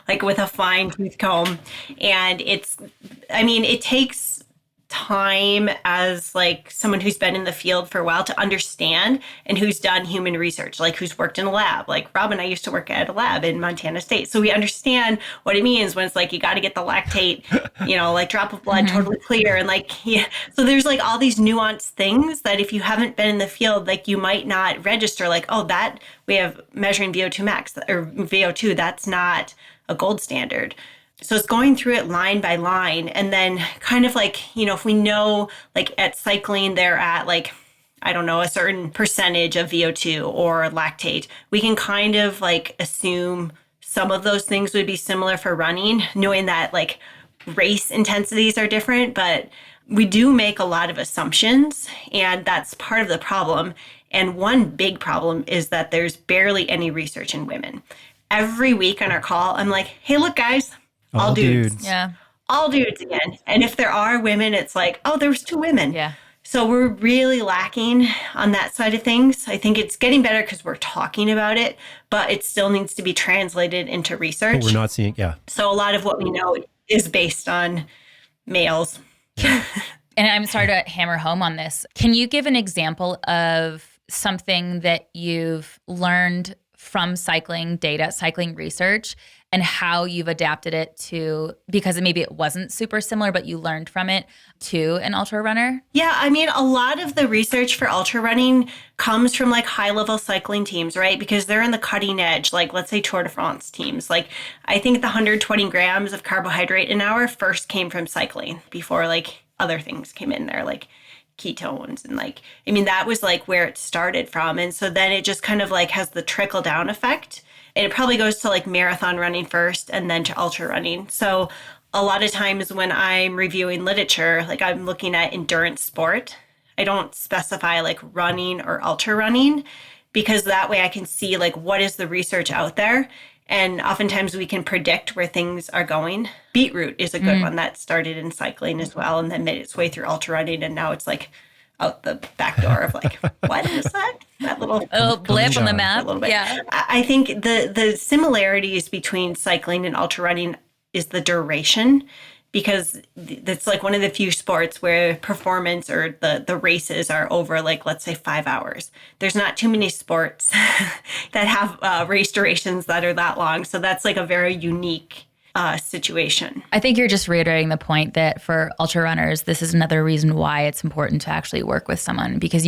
like with a fine tooth comb. And it takes time as like someone who's been in the field for a while to understand and who's done human research, like who's worked in a lab. Like Rob and I used to work at a lab in Montana State. So we understand what it means when it's like, you got to get the lactate, like drop of blood totally clear. And like, yeah. So there's like all these nuanced things that if you haven't been in the field, like you might not register like, oh, that we have measuring VO2 max or VO2, that's not a gold standard. So it's going through it line by line. And then kind of like, if we know like at cycling, they're at like, I don't know, a certain percentage of VO2 or lactate, we can kind of like assume some of those things would be similar for running, knowing that like race intensities are different, but we do make a lot of assumptions, and that's part of the problem. And one big problem is that there's barely any research in women. Every week on our call, I'm like, hey, look, guys, all dudes. Yeah. All dudes again. And if there are women, it's like, oh, there was 2 women. Yeah. So we're really lacking on that side of things. I think it's getting better because we're talking about it, but it still needs to be translated into research. But we're not seeing, yeah. So a lot of what we know is based on males. And I'm sorry to hammer home on this. Can you give an example of something that you've learned from cycling data, cycling research, and how you've adapted it to, because maybe it wasn't super similar, but you learned from it, to an ultra runner? Yeah, I mean, a lot of the research for ultra running comes from like high level cycling teams, right? Because they're in the cutting edge, like let's say Tour de France teams. Like I think the 120 grams of carbohydrate an hour first came from cycling before like other things came in there, like ketones and like, I mean, that was like where it started from. And so then it just kind of like has the trickle down effect. And it probably goes to like marathon running first and then to ultra running. So a lot of times when I'm reviewing literature, like I'm looking at endurance sport, I don't specify like running or ultra running, because that way I can see like what is the research out there. And oftentimes we can predict where things are going. Beetroot is a good one that started in cycling as well and then made its way through ultra running. And now it's like out the back door of like, what is that? That little blip on the map. A little bit. Yeah. I think the similarities between cycling and ultra running is the duration, because that's like one of the few sports where performance or the races are over like, let's say 5 hours. There's not too many sports that have race durations that are that long. So that's like a very unique situation. I think you're just reiterating the point that for ultra runners, this is another reason why it's important to actually work with someone, because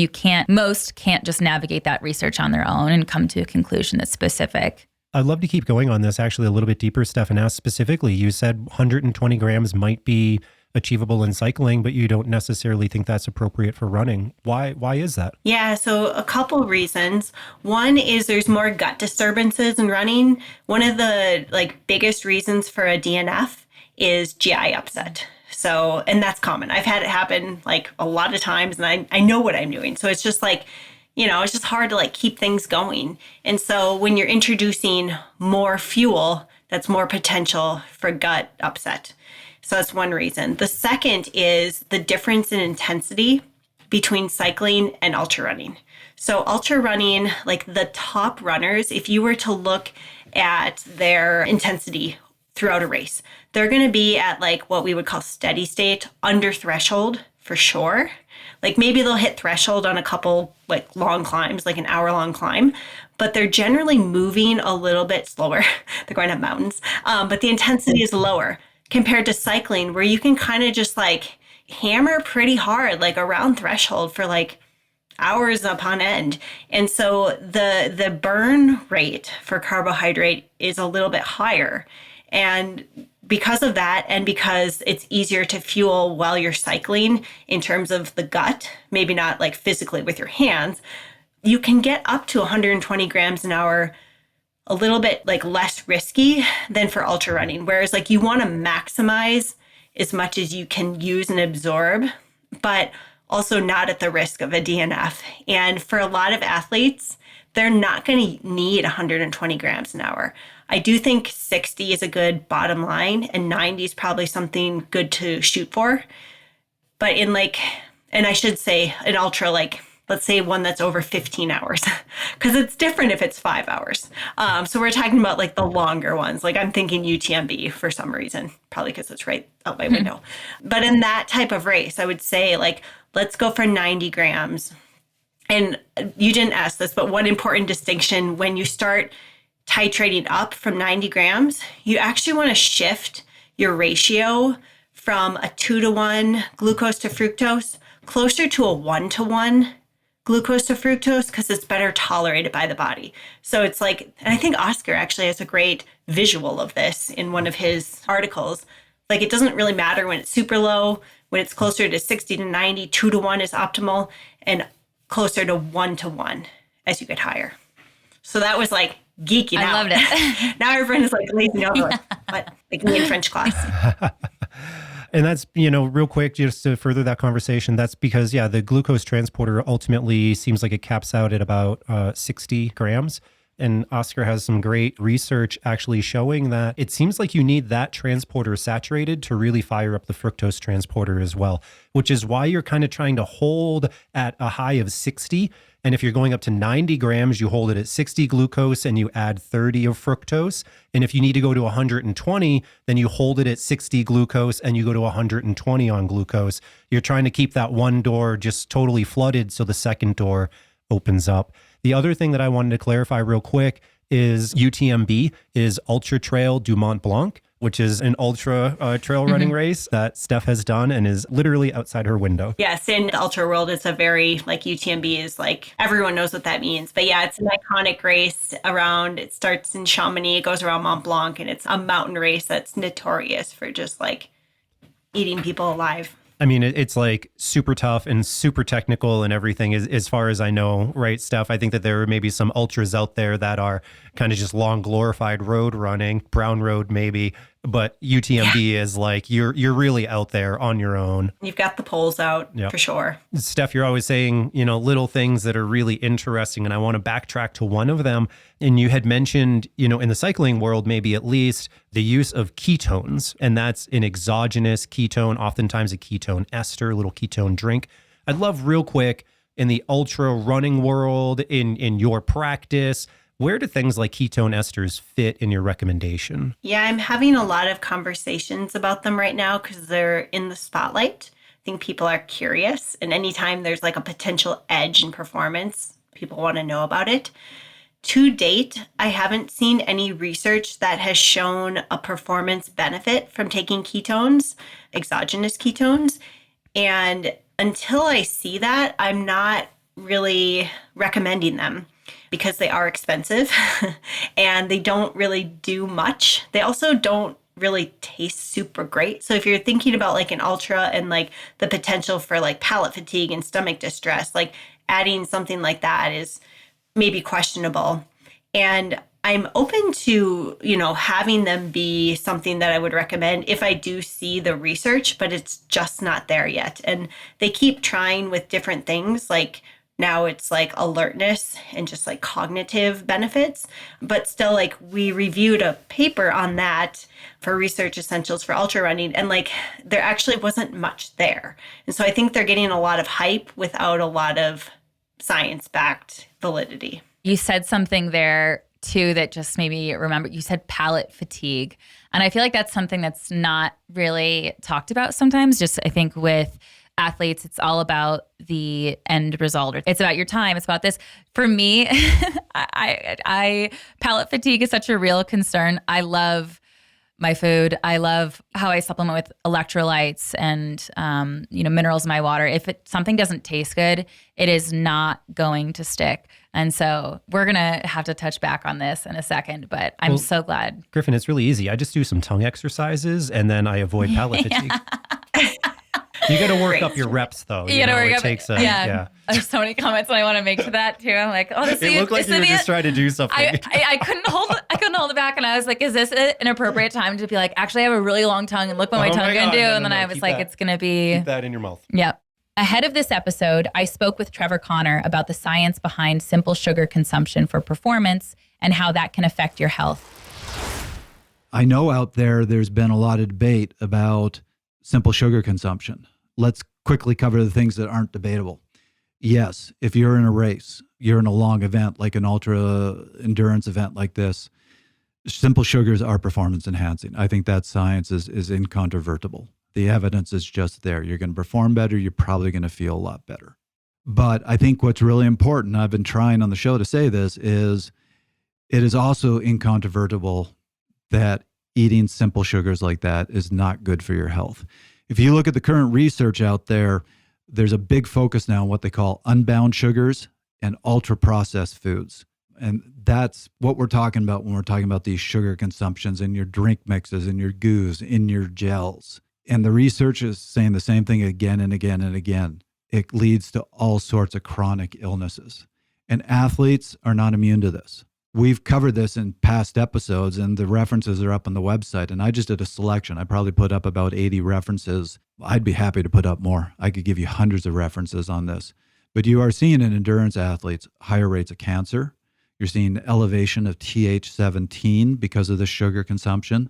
most can't just navigate that research on their own and come to a conclusion that's specific. I'd love to keep going on this actually a little bit deeper, Steph, and ask specifically, you said 120 grams might be achievable in cycling, but you don't necessarily think that's appropriate for running. Why is that? Yeah, so a couple reasons. One is there's more gut disturbances in running. One of the like biggest reasons for a DNF is GI upset. So, and that's common. I've had it happen like a lot of times, and I know what I'm doing. So it's just like, you know, it's just hard to like keep things going. And so when you're introducing more fuel, that's more potential for gut upset. So that's one reason. The second is the difference in intensity between cycling and ultra running. So ultra running, like the top runners, if you were to look at their intensity throughout a race, they're going to be at like what we would call steady state, under threshold for sure. Like maybe they'll hit threshold on a couple like long climbs, like an hour-long climb, but they're generally moving a little bit slower. They're going up mountains, but the intensity is lower compared to cycling, where you can kind of just like hammer pretty hard, like around threshold for like hours upon end. And so the burn rate for carbohydrate is a little bit higher. And because of that, and because it's easier to fuel while you're cycling in terms of the gut, maybe not like physically with your hands, you can get up to 120 grams an hour a little bit like less risky than for ultra running. Whereas like you want to maximize as much as you can use and absorb, but also not at the risk of a DNF. And for a lot of athletes, they're not going to need 120 grams an hour. I do think 60 is a good bottom line, and 90 is probably something good to shoot for. But in like, and I should say an ultra, like, let's say one that's over 15 hours, because it's different if it's 5 hours. So we're talking about like the longer ones. Like I'm thinking UTMB for some reason, probably because it's right out my window. But in that type of race, I would say like, let's go for 90 grams. And you didn't ask this, but one important distinction, when you start titrating up from 90 grams, you actually want to shift your ratio from a 2-to-1 glucose to fructose closer to a 1-to-1 glucose to fructose, because it's better tolerated by the body. So it's like, and I think Oscar actually has a great visual of this in one of his articles. Like it doesn't really matter when it's super low, when it's closer to 60 to 90, 2-to-1 is optimal, and closer to 1-to-1 as you get higher. So that was like geeking out. I loved it. Now everyone is like lazing over, but like me in French class. And that's, real quick, just to further that conversation, that's because, the glucose transporter ultimately seems like it caps out at about 60 grams. And Oscar has some great research actually showing that it seems like you need that transporter saturated to really fire up the fructose transporter as well, which is why you're kind of trying to hold at a high of 60. And if you're going up to 90 grams, you hold it at 60 glucose and you add 30 of fructose. And if you need to go to 120, then you hold it at 60 glucose and you go to 120 on glucose. You're trying to keep that one door just totally flooded so the second door opens up. The other thing that I wanted to clarify real quick, is UTMB, is Ultra Trail du Mont Blanc, which is an ultra trail running race that Steph has done and is literally outside her window. Yes, in the ultra world, it's a very, like UTMB is like, everyone knows what that means. But yeah, it's an iconic race around, it starts in Chamonix, it goes around Mont Blanc, and it's a mountain race that's notorious for just like eating people alive. I mean, it's like super tough and super technical and everything as far as I know, right, Steph? I think that there are maybe some ultras out there that are kind of just long glorified road running, brown road maybe, but UTMB is like you're really out there on your own. You've got the poles out for sure. Steph, you're always saying, little things that are really interesting, and I want to backtrack to one of them. And you had mentioned, in the cycling world, maybe at least the use of ketones, and that's an exogenous ketone, oftentimes a ketone ester, a little ketone drink. I'd love real quick in the ultra running world, in your practice, where do things like ketone esters fit in your recommendation? Yeah, I'm having a lot of conversations about them right now because they're in the spotlight. I think people are curious, and anytime there's like a potential edge in performance, people want to know about it. To date, I haven't seen any research that has shown a performance benefit from taking ketones, exogenous ketones. And until I see that, I'm not really recommending them because they are expensive and they don't really do much. They also don't really taste super great. So if you're thinking about like an ultra and like the potential for like palate fatigue and stomach distress, like adding something like that is maybe questionable. And I'm open to, having them be something that I would recommend if I do see the research, but it's just not there yet. And they keep trying with different things. Like now it's like alertness and just like cognitive benefits. But still, like we reviewed a paper on that for Research Essentials for Ultra Running, and like there actually wasn't much there. And so I think they're getting a lot of hype without a lot of science-backed validity. You said something there too that just made me remember. You said palate fatigue. And I feel like that's something that's not really talked about sometimes. Just I think with athletes, it's all about the end result. It's about your time. It's about this. For me, I palate fatigue is such a real concern. I love my food. I love how I supplement with electrolytes and minerals in my water. If something doesn't taste good, it is not going to stick. And so we're going to have to touch back on this in a second, but I'm so glad. Griffin, it's really easy. I just do some tongue exercises and then I avoid palate fatigue. You got to work up your reps, though. You got to work up. There's so many comments I want to make to that too. I'm like, oh, this it looked like you were just trying to do something. I couldn't hold it back, and I was like, is this an appropriate time to be like, actually, I have a really long tongue, and look what my tongue can do. And then I was like, it's gonna be keep that in your mouth. Yep. Ahead of this episode, I spoke with Trevor Connor about the science behind simple sugar consumption for performance and how that can affect your health. I know out there's been a lot of debate about simple sugar consumption. Let's quickly cover the things that aren't debatable. Yes, if you're in a race, you're in a long event, like an ultra endurance event like this, simple sugars are performance enhancing. I think that science is incontrovertible. The evidence is just there. You're going to perform better. You're probably going to feel a lot better. But I think what's really important, I've been trying on the show to say this, is it is also incontrovertible that eating simple sugars like that is not good for your health. If you look at the current research out there, there's a big focus now on what they call unbound sugars and ultra-processed foods. And that's what we're talking about when we're talking about these sugar consumptions in your drink mixes, in your goos, in your gels. And the research is saying the same thing again and again and again. It leads to all sorts of chronic illnesses. And athletes are not immune to this. We've covered this in past episodes, and the references are up on the website. And I just did a selection. I probably put up about 80 references. I'd be happy to put up more. I could give you hundreds of references on this. But you are seeing in endurance athletes higher rates of cancer. You're seeing elevation of TH17 because of the sugar consumption.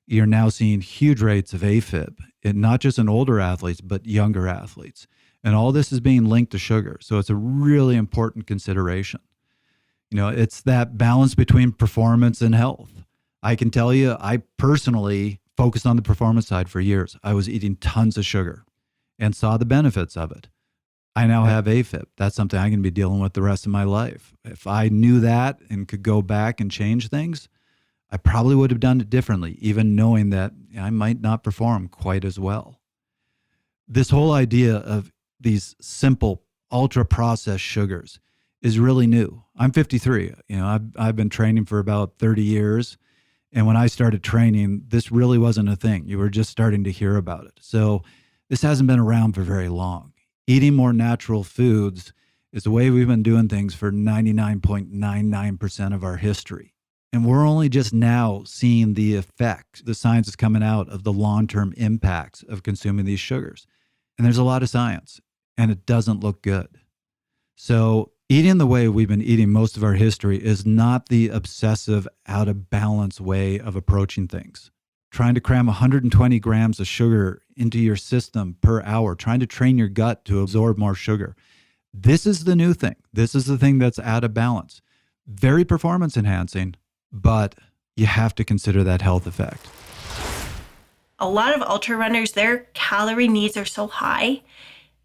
You're now seeing huge rates of AFib, not just in older athletes, but younger athletes. And all this is being linked to sugar. So it's a really important consideration. It's that balance between performance and health. I can tell you, I personally focused on the performance side for years. I was eating tons of sugar and saw the benefits of it. I now have AFib. That's something I'm going to be dealing with the rest of my life. If I knew that and could go back and change things, I probably would have done it differently, even knowing that I might not perform quite as well. This whole idea of these simple ultra-processed sugars is really new. I'm 53. I've been training for about 30 years. And when I started training, this really wasn't a thing. You were just starting to hear about it. So this hasn't been around for very long. Eating more natural foods is the way we've been doing things for 99.99% of our history. And we're only just now seeing the effects. The science is coming out of the long-term impacts of consuming these sugars. And there's a lot of science, and it doesn't look good. So eating the way we've been eating most of our history is not the obsessive, out of balance way of approaching things. Trying to cram 120 grams of sugar into your system per hour, trying to train your gut to absorb more sugar. This is the new thing. This is the thing that's out of balance. Very performance enhancing, but you have to consider that health effect. A lot of ultra runners, their calorie needs are so high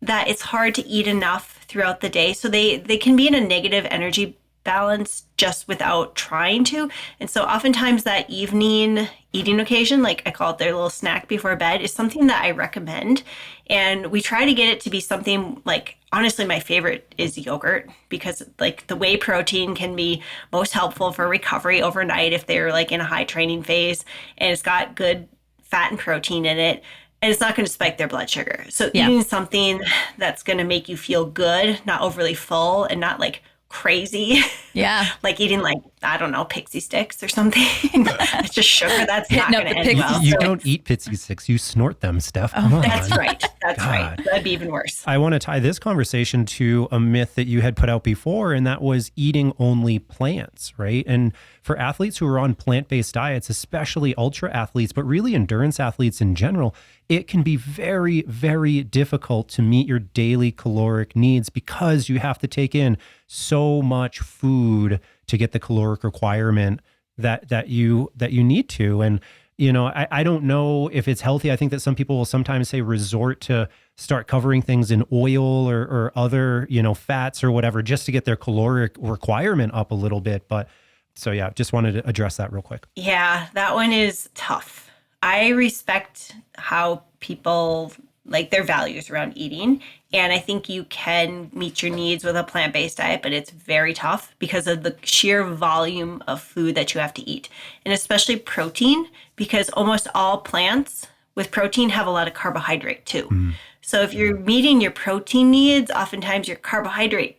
that it's hard to eat enough throughout the day. So they can be in a negative energy balance just without trying to. And so oftentimes that evening eating occasion, like I call it their little snack before bed, is something that I recommend. And we try to get it to be something like, honestly, my favorite is yogurt, because like the whey protein can be most helpful for recovery overnight if they're like in a high training phase, and it's got good fat and protein in it. And it's not going to spike their blood sugar. So eating something that's going to make you feel good, not overly full and not like crazy. Yeah. Like eating like, I don't know, pixie sticks or something. It's just sugar. That's not going to end well. You don't eat pixie sticks. You snort them, Steph. Come on. That's right. That's right. That'd be even worse. I want to tie this conversation to a myth that you had put out before, and that was eating only plants, right? And for athletes who are on plant-based diets, especially ultra athletes, but really endurance athletes in general, it can be very, very difficult to meet your daily caloric needs because you have to take in so much food to get the caloric requirement that you need to. And I don't know if it's healthy. I think that some people will sometimes say resort to start covering things in oil or other fats or whatever just to get their caloric requirement up a little bit. But so yeah, just wanted to address that real quick. Yeah, that one is tough. I respect how people like their values around eating. And I think you can meet your needs with a plant-based diet, but it's very tough because of the sheer volume of food that you have to eat. And especially protein, because almost all plants with protein have a lot of carbohydrate too. Mm. So if you're meeting your protein needs, oftentimes your carbohydrate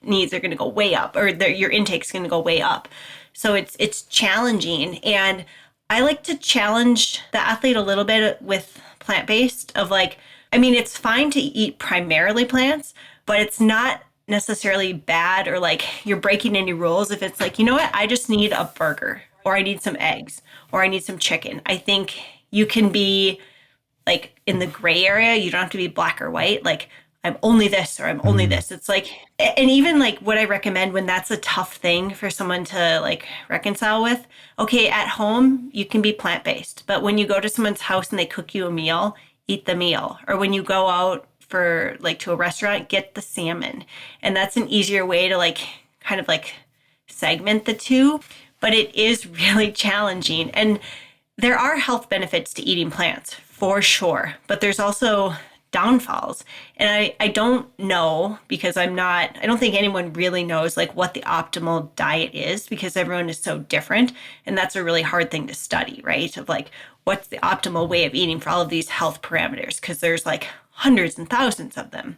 needs are going to go way up, or your intake's going to go way up. So it's challenging. And I like to challenge the athlete a little bit with plant-based of like, I mean, it's fine to eat primarily plants, but it's not necessarily bad or like you're breaking any rules if it's like, you know what, I just need a burger, or I need some eggs, or I need some chicken. I think you can be like in the gray area. You don't have to be black or white. Like I'm only this or I'm only this. It's like, and even like what I recommend when that's a tough thing for someone to like reconcile with, okay, at home, you can be plant-based, but when you go to someone's house and they cook you a meal, eat the meal. Or when you go out for like to a restaurant, get the salmon. And that's an easier way to like kind of like segment the two, but it is really challenging. And there are health benefits to eating plants for sure, but there's also downfalls. And I don't know, because I don't think anyone really knows like what the optimal diet is, because everyone is so different. And that's a really hard thing to study, right? Of like, what's the optimal way of eating for all of these health parameters? Because there's like hundreds and thousands of them.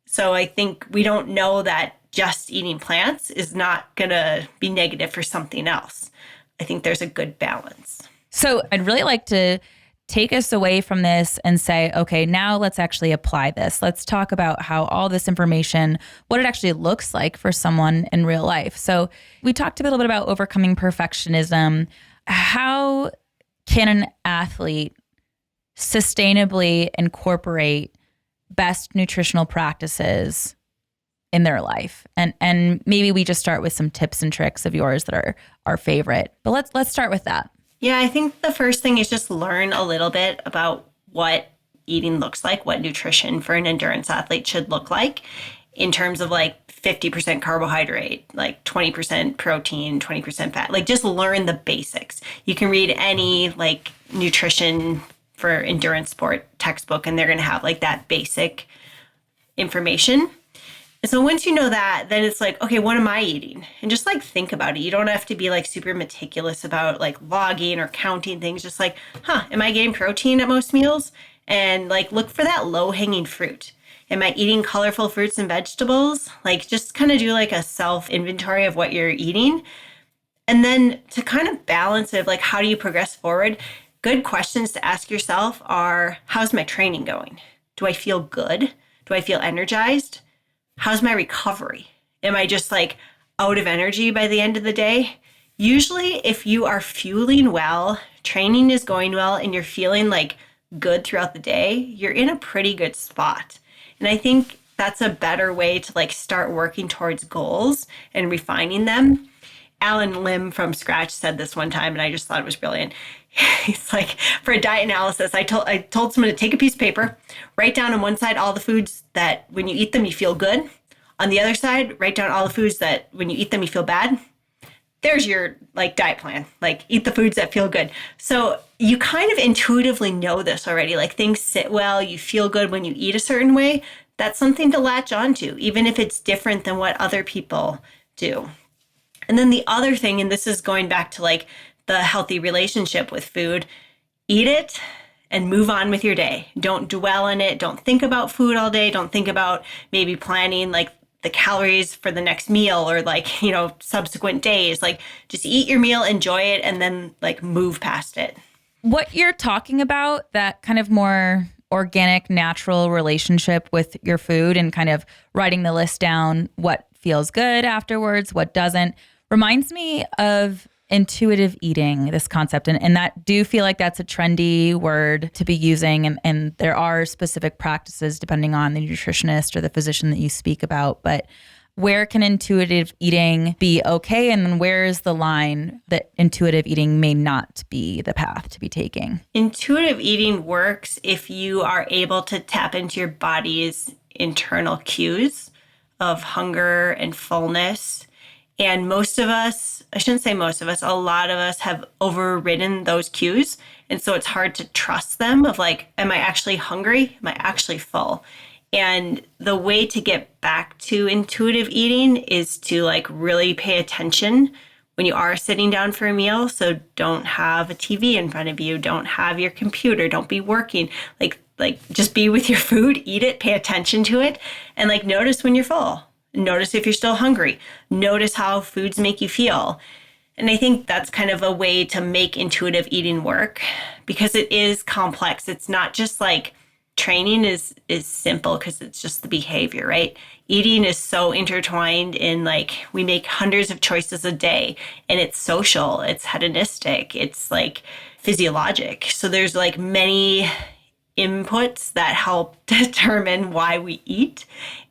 So I think we don't know that just eating plants is not going to be negative for something else. I think there's a good balance. So I'd really like to take us away from this and say, okay, now let's actually apply this. Let's talk about how all this information, what it actually looks like for someone in real life. So we talked a little bit about overcoming perfectionism. How can an athlete sustainably incorporate best nutritional practices in their life? And maybe we just start with some tips and tricks of yours that are our favorite. But let's start with that. Yeah, I think the first thing is just learn a little bit about what eating looks like, what nutrition for an endurance athlete should look like in terms of like 50% carbohydrate, like 20% protein, 20% fat. Like just learn the basics. You can read any like nutrition for endurance sport textbook and they're going to have like that basic information. And so once you know that, then it's like, okay, what am I eating? And just like think about it. You don't have to be like super meticulous about like logging or counting things. Just like, am I getting protein at most meals? And like look for that low hanging fruit. Am I eating colorful fruits and vegetables? Like just kind of do like a self inventory of what you're eating. And then to kind of balance it, like how do you progress forward? Good questions to ask yourself are, how's my training going? Do I feel good? Do I feel energized? How's my recovery? Am I just like out of energy by the end of the day? Usually if you are fueling well, training is going well, and you're feeling like good throughout the day, you're in a pretty good spot. And I think that's a better way to like start working towards goals and refining them. Alan Lim from Scratch said this one time, and I just thought it was brilliant. He's like, for a diet analysis, I told someone to take a piece of paper, write down on one side all the foods that when you eat them, you feel good. On the other side, write down all the foods that when you eat them, you feel bad. There's your like diet plan, like eat the foods that feel good. So you kind of intuitively know this already, like things sit well, you feel good when you eat a certain way. That's something to latch onto, even if it's different than what other people do. And then the other thing, and this is going back to like the healthy relationship with food, eat it and move on with your day. Don't dwell on it. Don't think about food all day. Don't think about maybe planning like the calories for the next meal or like, subsequent days. Like just eat your meal, enjoy it, and then like move past it. What you're talking about, that kind of more organic, natural relationship with your food and kind of writing the list down, what feels good afterwards, what doesn't, reminds me of intuitive eating, this concept. And that do feel like that's a trendy word to be using. And there are specific practices depending on the nutritionist or the physician that you speak about. But where can intuitive eating be okay? And then where is the line that intuitive eating may not be the path to be taking? Intuitive eating works if you are able to tap into your body's internal cues of hunger and fullness. And most of us, I shouldn't say most of us, a lot of us have overridden those cues. And so it's hard to trust them of like, am I actually hungry? Am I actually full? And the way to get back to intuitive eating is to like really pay attention when you are sitting down for a meal. So don't have a TV in front of you. Don't have your computer. Don't be working. Like just be with your food, eat it, pay attention to it, and like notice when you're full. Notice if you're still hungry. Notice how foods make you feel. And I think that's kind of a way to make intuitive eating work because it is complex. It's not just like training is simple because it's just the behavior, right? Eating is so intertwined in like we make hundreds of choices a day and it's social, it's hedonistic, it's like physiologic. So there's like many inputs that help determine why we eat.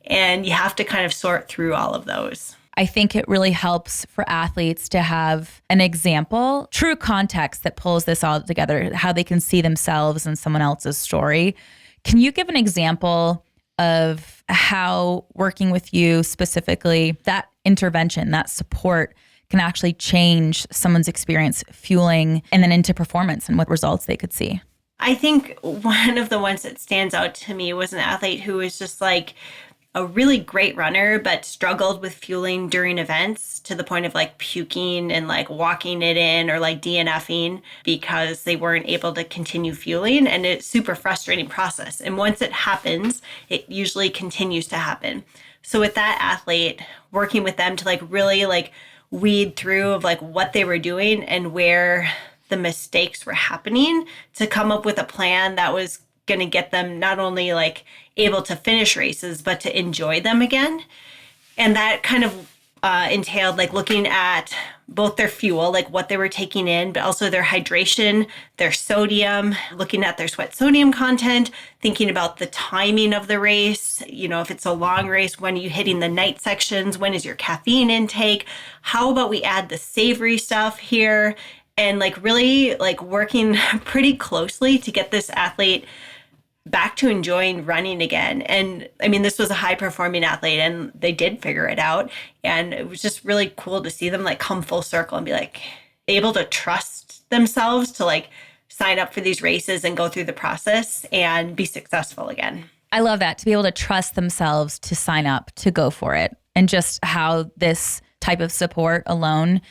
And you have to kind of sort through all of those. I think it really helps for athletes to have an example, true context that pulls this all together, how they can see themselves in someone else's story. Can you give an example of how working with you specifically, that intervention, that support can actually change someone's experience fueling and then into performance and what results they could see? I think one of the ones that stands out to me was an athlete who was just like a really great runner, but struggled with fueling during events to the point of like puking and like walking it in or like DNFing because they weren't able to continue fueling. And it's a super frustrating process. And once it happens, it usually continues to happen. So with that athlete, working with them to like really like weed through of like what they were doing and where the mistakes were happening to come up with a plan that was going to get them not only like able to finish races, but to enjoy them again. And that kind of entailed like looking at both their fuel, like what they were taking in, but also their hydration, their sodium, looking at their sweat sodium content, thinking about the timing of the race. You know, if it's a long race, when are you hitting the night sections? When is your caffeine intake? How about we add the savory stuff here? And like really like working pretty closely to get this athlete back to enjoying running again. And I mean, this was a high performing athlete and they did figure it out. And it was just really cool to see them like come full circle and be like able to trust themselves to like sign up for these races and go through the process and be successful again. I love that, to be able to trust themselves to sign up, to go for it. And just how this type of support alone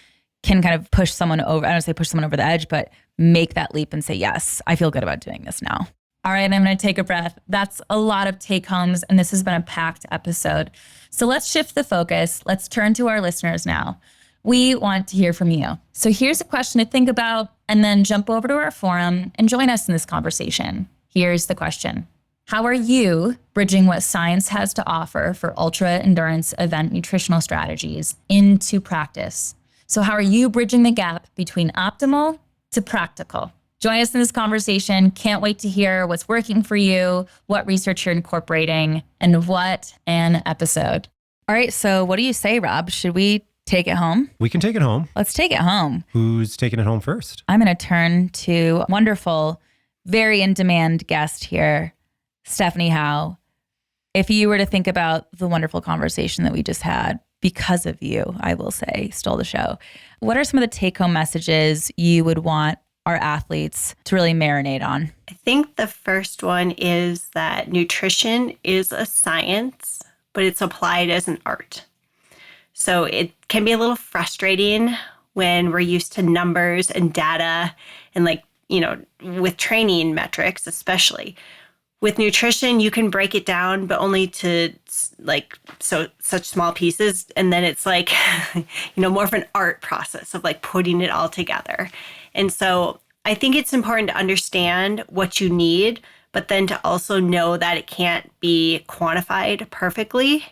can kind of push someone over, I don't say push someone over the edge, but make that leap and say, yes, I feel good about doing this now. All right, I'm going to take a breath. That's a lot of take homes, and this has been a packed episode. So let's shift the focus. Let's turn to our listeners now. We want to hear from you. So here's a question to think about, and then jump over to our forum and join us in this conversation. Here's the question. How are you bridging what science has to offer for ultra endurance event nutritional strategies into practice? So how are you bridging the gap between optimal to practical? Join us in this conversation. Can't wait to hear what's working for you, what research you're incorporating, and what an episode. All right, so what do you say, Rob? Should we take it home? We can take it home. Let's take it home. Who's taking it home first? I'm going to turn to wonderful, very in-demand guest here, Stephanie Howe. If you were to think about the wonderful conversation that we just had, because of you, I will say, stole the show. What are some of the take-home messages you would want our athletes to really marinate on? I think the first one is that nutrition is a science, but it's applied as an art. So it can be a little frustrating when we're used to numbers and data and with training metrics, especially. With nutrition, you can break it down, but only to such small pieces. And then it's more of an art process of putting it all together. And so I think it's important to understand what you need, but then to also know that it can't be quantified perfectly.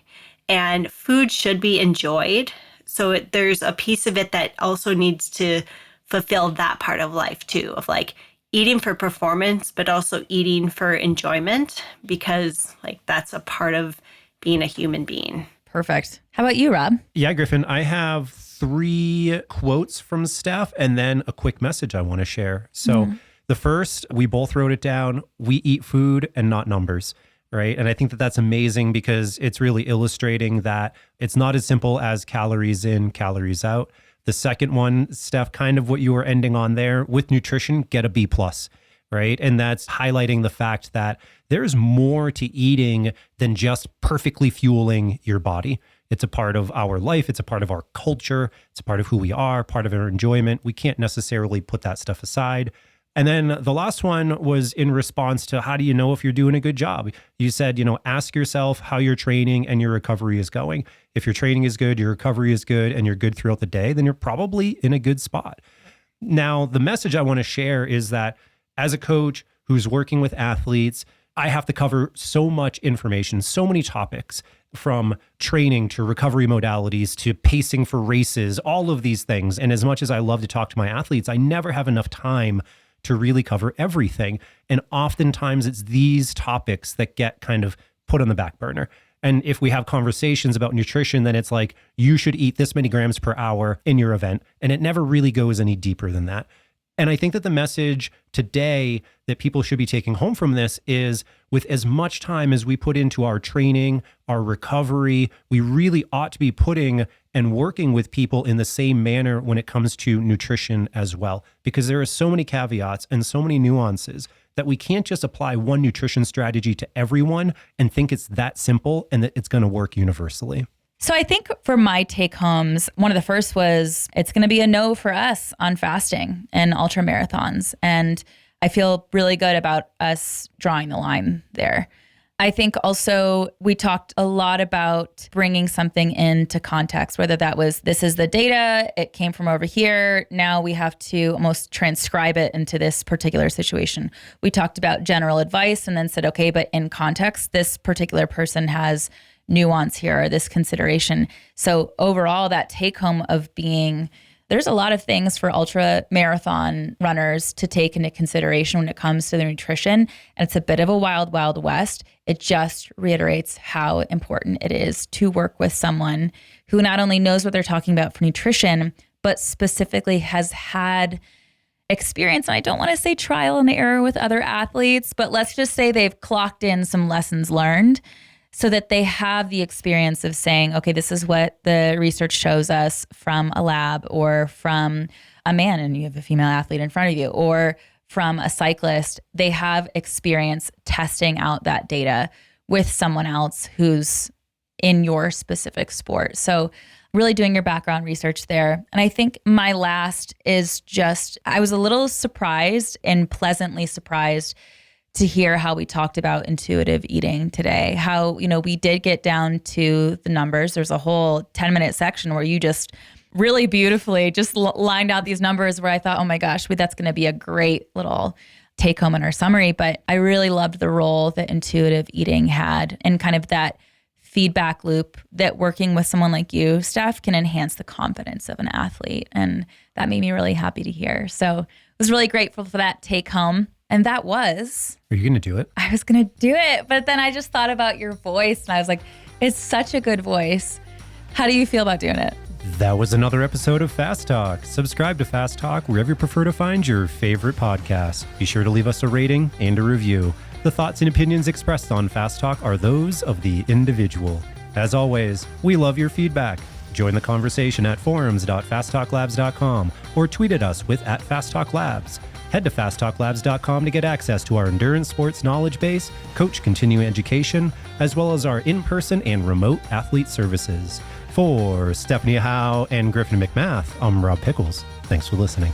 And food should be enjoyed. So there's a piece of it that also needs to fulfill that part of life too, of eating for performance, but also eating for enjoyment, because that's a part of being a human being. Perfect. How about you, Rob? Yeah, Griffin, I have 3 quotes from Steph and then a quick message I want to share. So the first, we both wrote it down. We eat food and not numbers. Right. And I think that that's amazing because it's really illustrating that it's not as simple as calories in, calories out. The second one, Steph, kind of what you were ending on there, with nutrition, get a B+, right? And that's highlighting the fact that there's more to eating than just perfectly fueling your body. It's a part of our life. It's a part of our culture. It's a part of who we are, part of our enjoyment. We can't necessarily put that stuff aside. And then the last one was in response to, how do you know if you're doing a good job? You said, ask yourself how your training and your recovery is going. If your training is good, your recovery is good, and you're good throughout the day, then you're probably in a good spot. Now, the message I want to share is that as a coach who's working with athletes, I have to cover so much information, so many topics, from training to recovery modalities to pacing for races, all of these things. And as much as I love to talk to my athletes, I never have enough time to really cover everything. And oftentimes it's these topics that get kind of put on the back burner. And if we have conversations about nutrition, then it's you should eat this many grams per hour in your event. And it never really goes any deeper than that. And I think that the message today that people should be taking home from this is, with as much time as we put into our training, our recovery, we really ought to be putting and working with people in the same manner when it comes to nutrition as well, because there are so many caveats and so many nuances that we can't just apply one nutrition strategy to everyone and think it's that simple and that it's going to work universally. So I think for my take homes, one of the first was, it's going to be a no for us on fasting and ultra marathons. And I feel really good about us drawing the line there. I think also we talked a lot about bringing something into context, whether that was, this is the data, it came from over here, now we have to almost transcribe it into this particular situation. We talked about general advice and then said, okay, but in context, this particular person has nuance here, or this consideration. So overall, that take home of being, there's a lot of things for ultra marathon runners to take into consideration when it comes to their nutrition. And it's a bit of a wild, wild west. It just reiterates how important it is to work with someone who not only knows what they're talking about for nutrition, but specifically has had experience, and I don't want to say trial and error with other athletes, but let's just say they've clocked in some lessons learned so that they have the experience of saying, okay, this is what the research shows us from a lab or from a man and you have a female athlete in front of you, or from a cyclist. They have experience testing out that data with someone else who's in your specific sport. So really doing your background research there. And I think my last is just, I was a little surprised and pleasantly surprised to hear how we talked about intuitive eating today. How, we did get down to the numbers. There's a whole 10-minute section where you just really beautifully just lined out these numbers where I thought, oh my gosh, that's going to be a great little take home in our summary. But I really loved the role that intuitive eating had and kind of that feedback loop that working with someone like you, Steph, can enhance the confidence of an athlete. And that made me really happy to hear. So I was really grateful for that take home. And that was... Are you going to do it? I was going to do it. But then I just thought about your voice and I was like, it's such a good voice. How do you feel about doing it? That was another episode of Fast Talk. Subscribe to Fast Talk wherever you prefer to find your favorite podcast. Be sure to leave us a rating and a review. The thoughts and opinions expressed on Fast Talk are those of the individual. As always, we love your feedback. Join the conversation at forums.fasttalklabs.com or tweet at us with @FastTalkLabs. Head to fasttalklabs.com to get access to our endurance sports knowledge base, coach continuing education, as well as our in-person and remote athlete services. For Stephanie Howe and Griffin McMath, I'm Rob Pickles. Thanks for listening.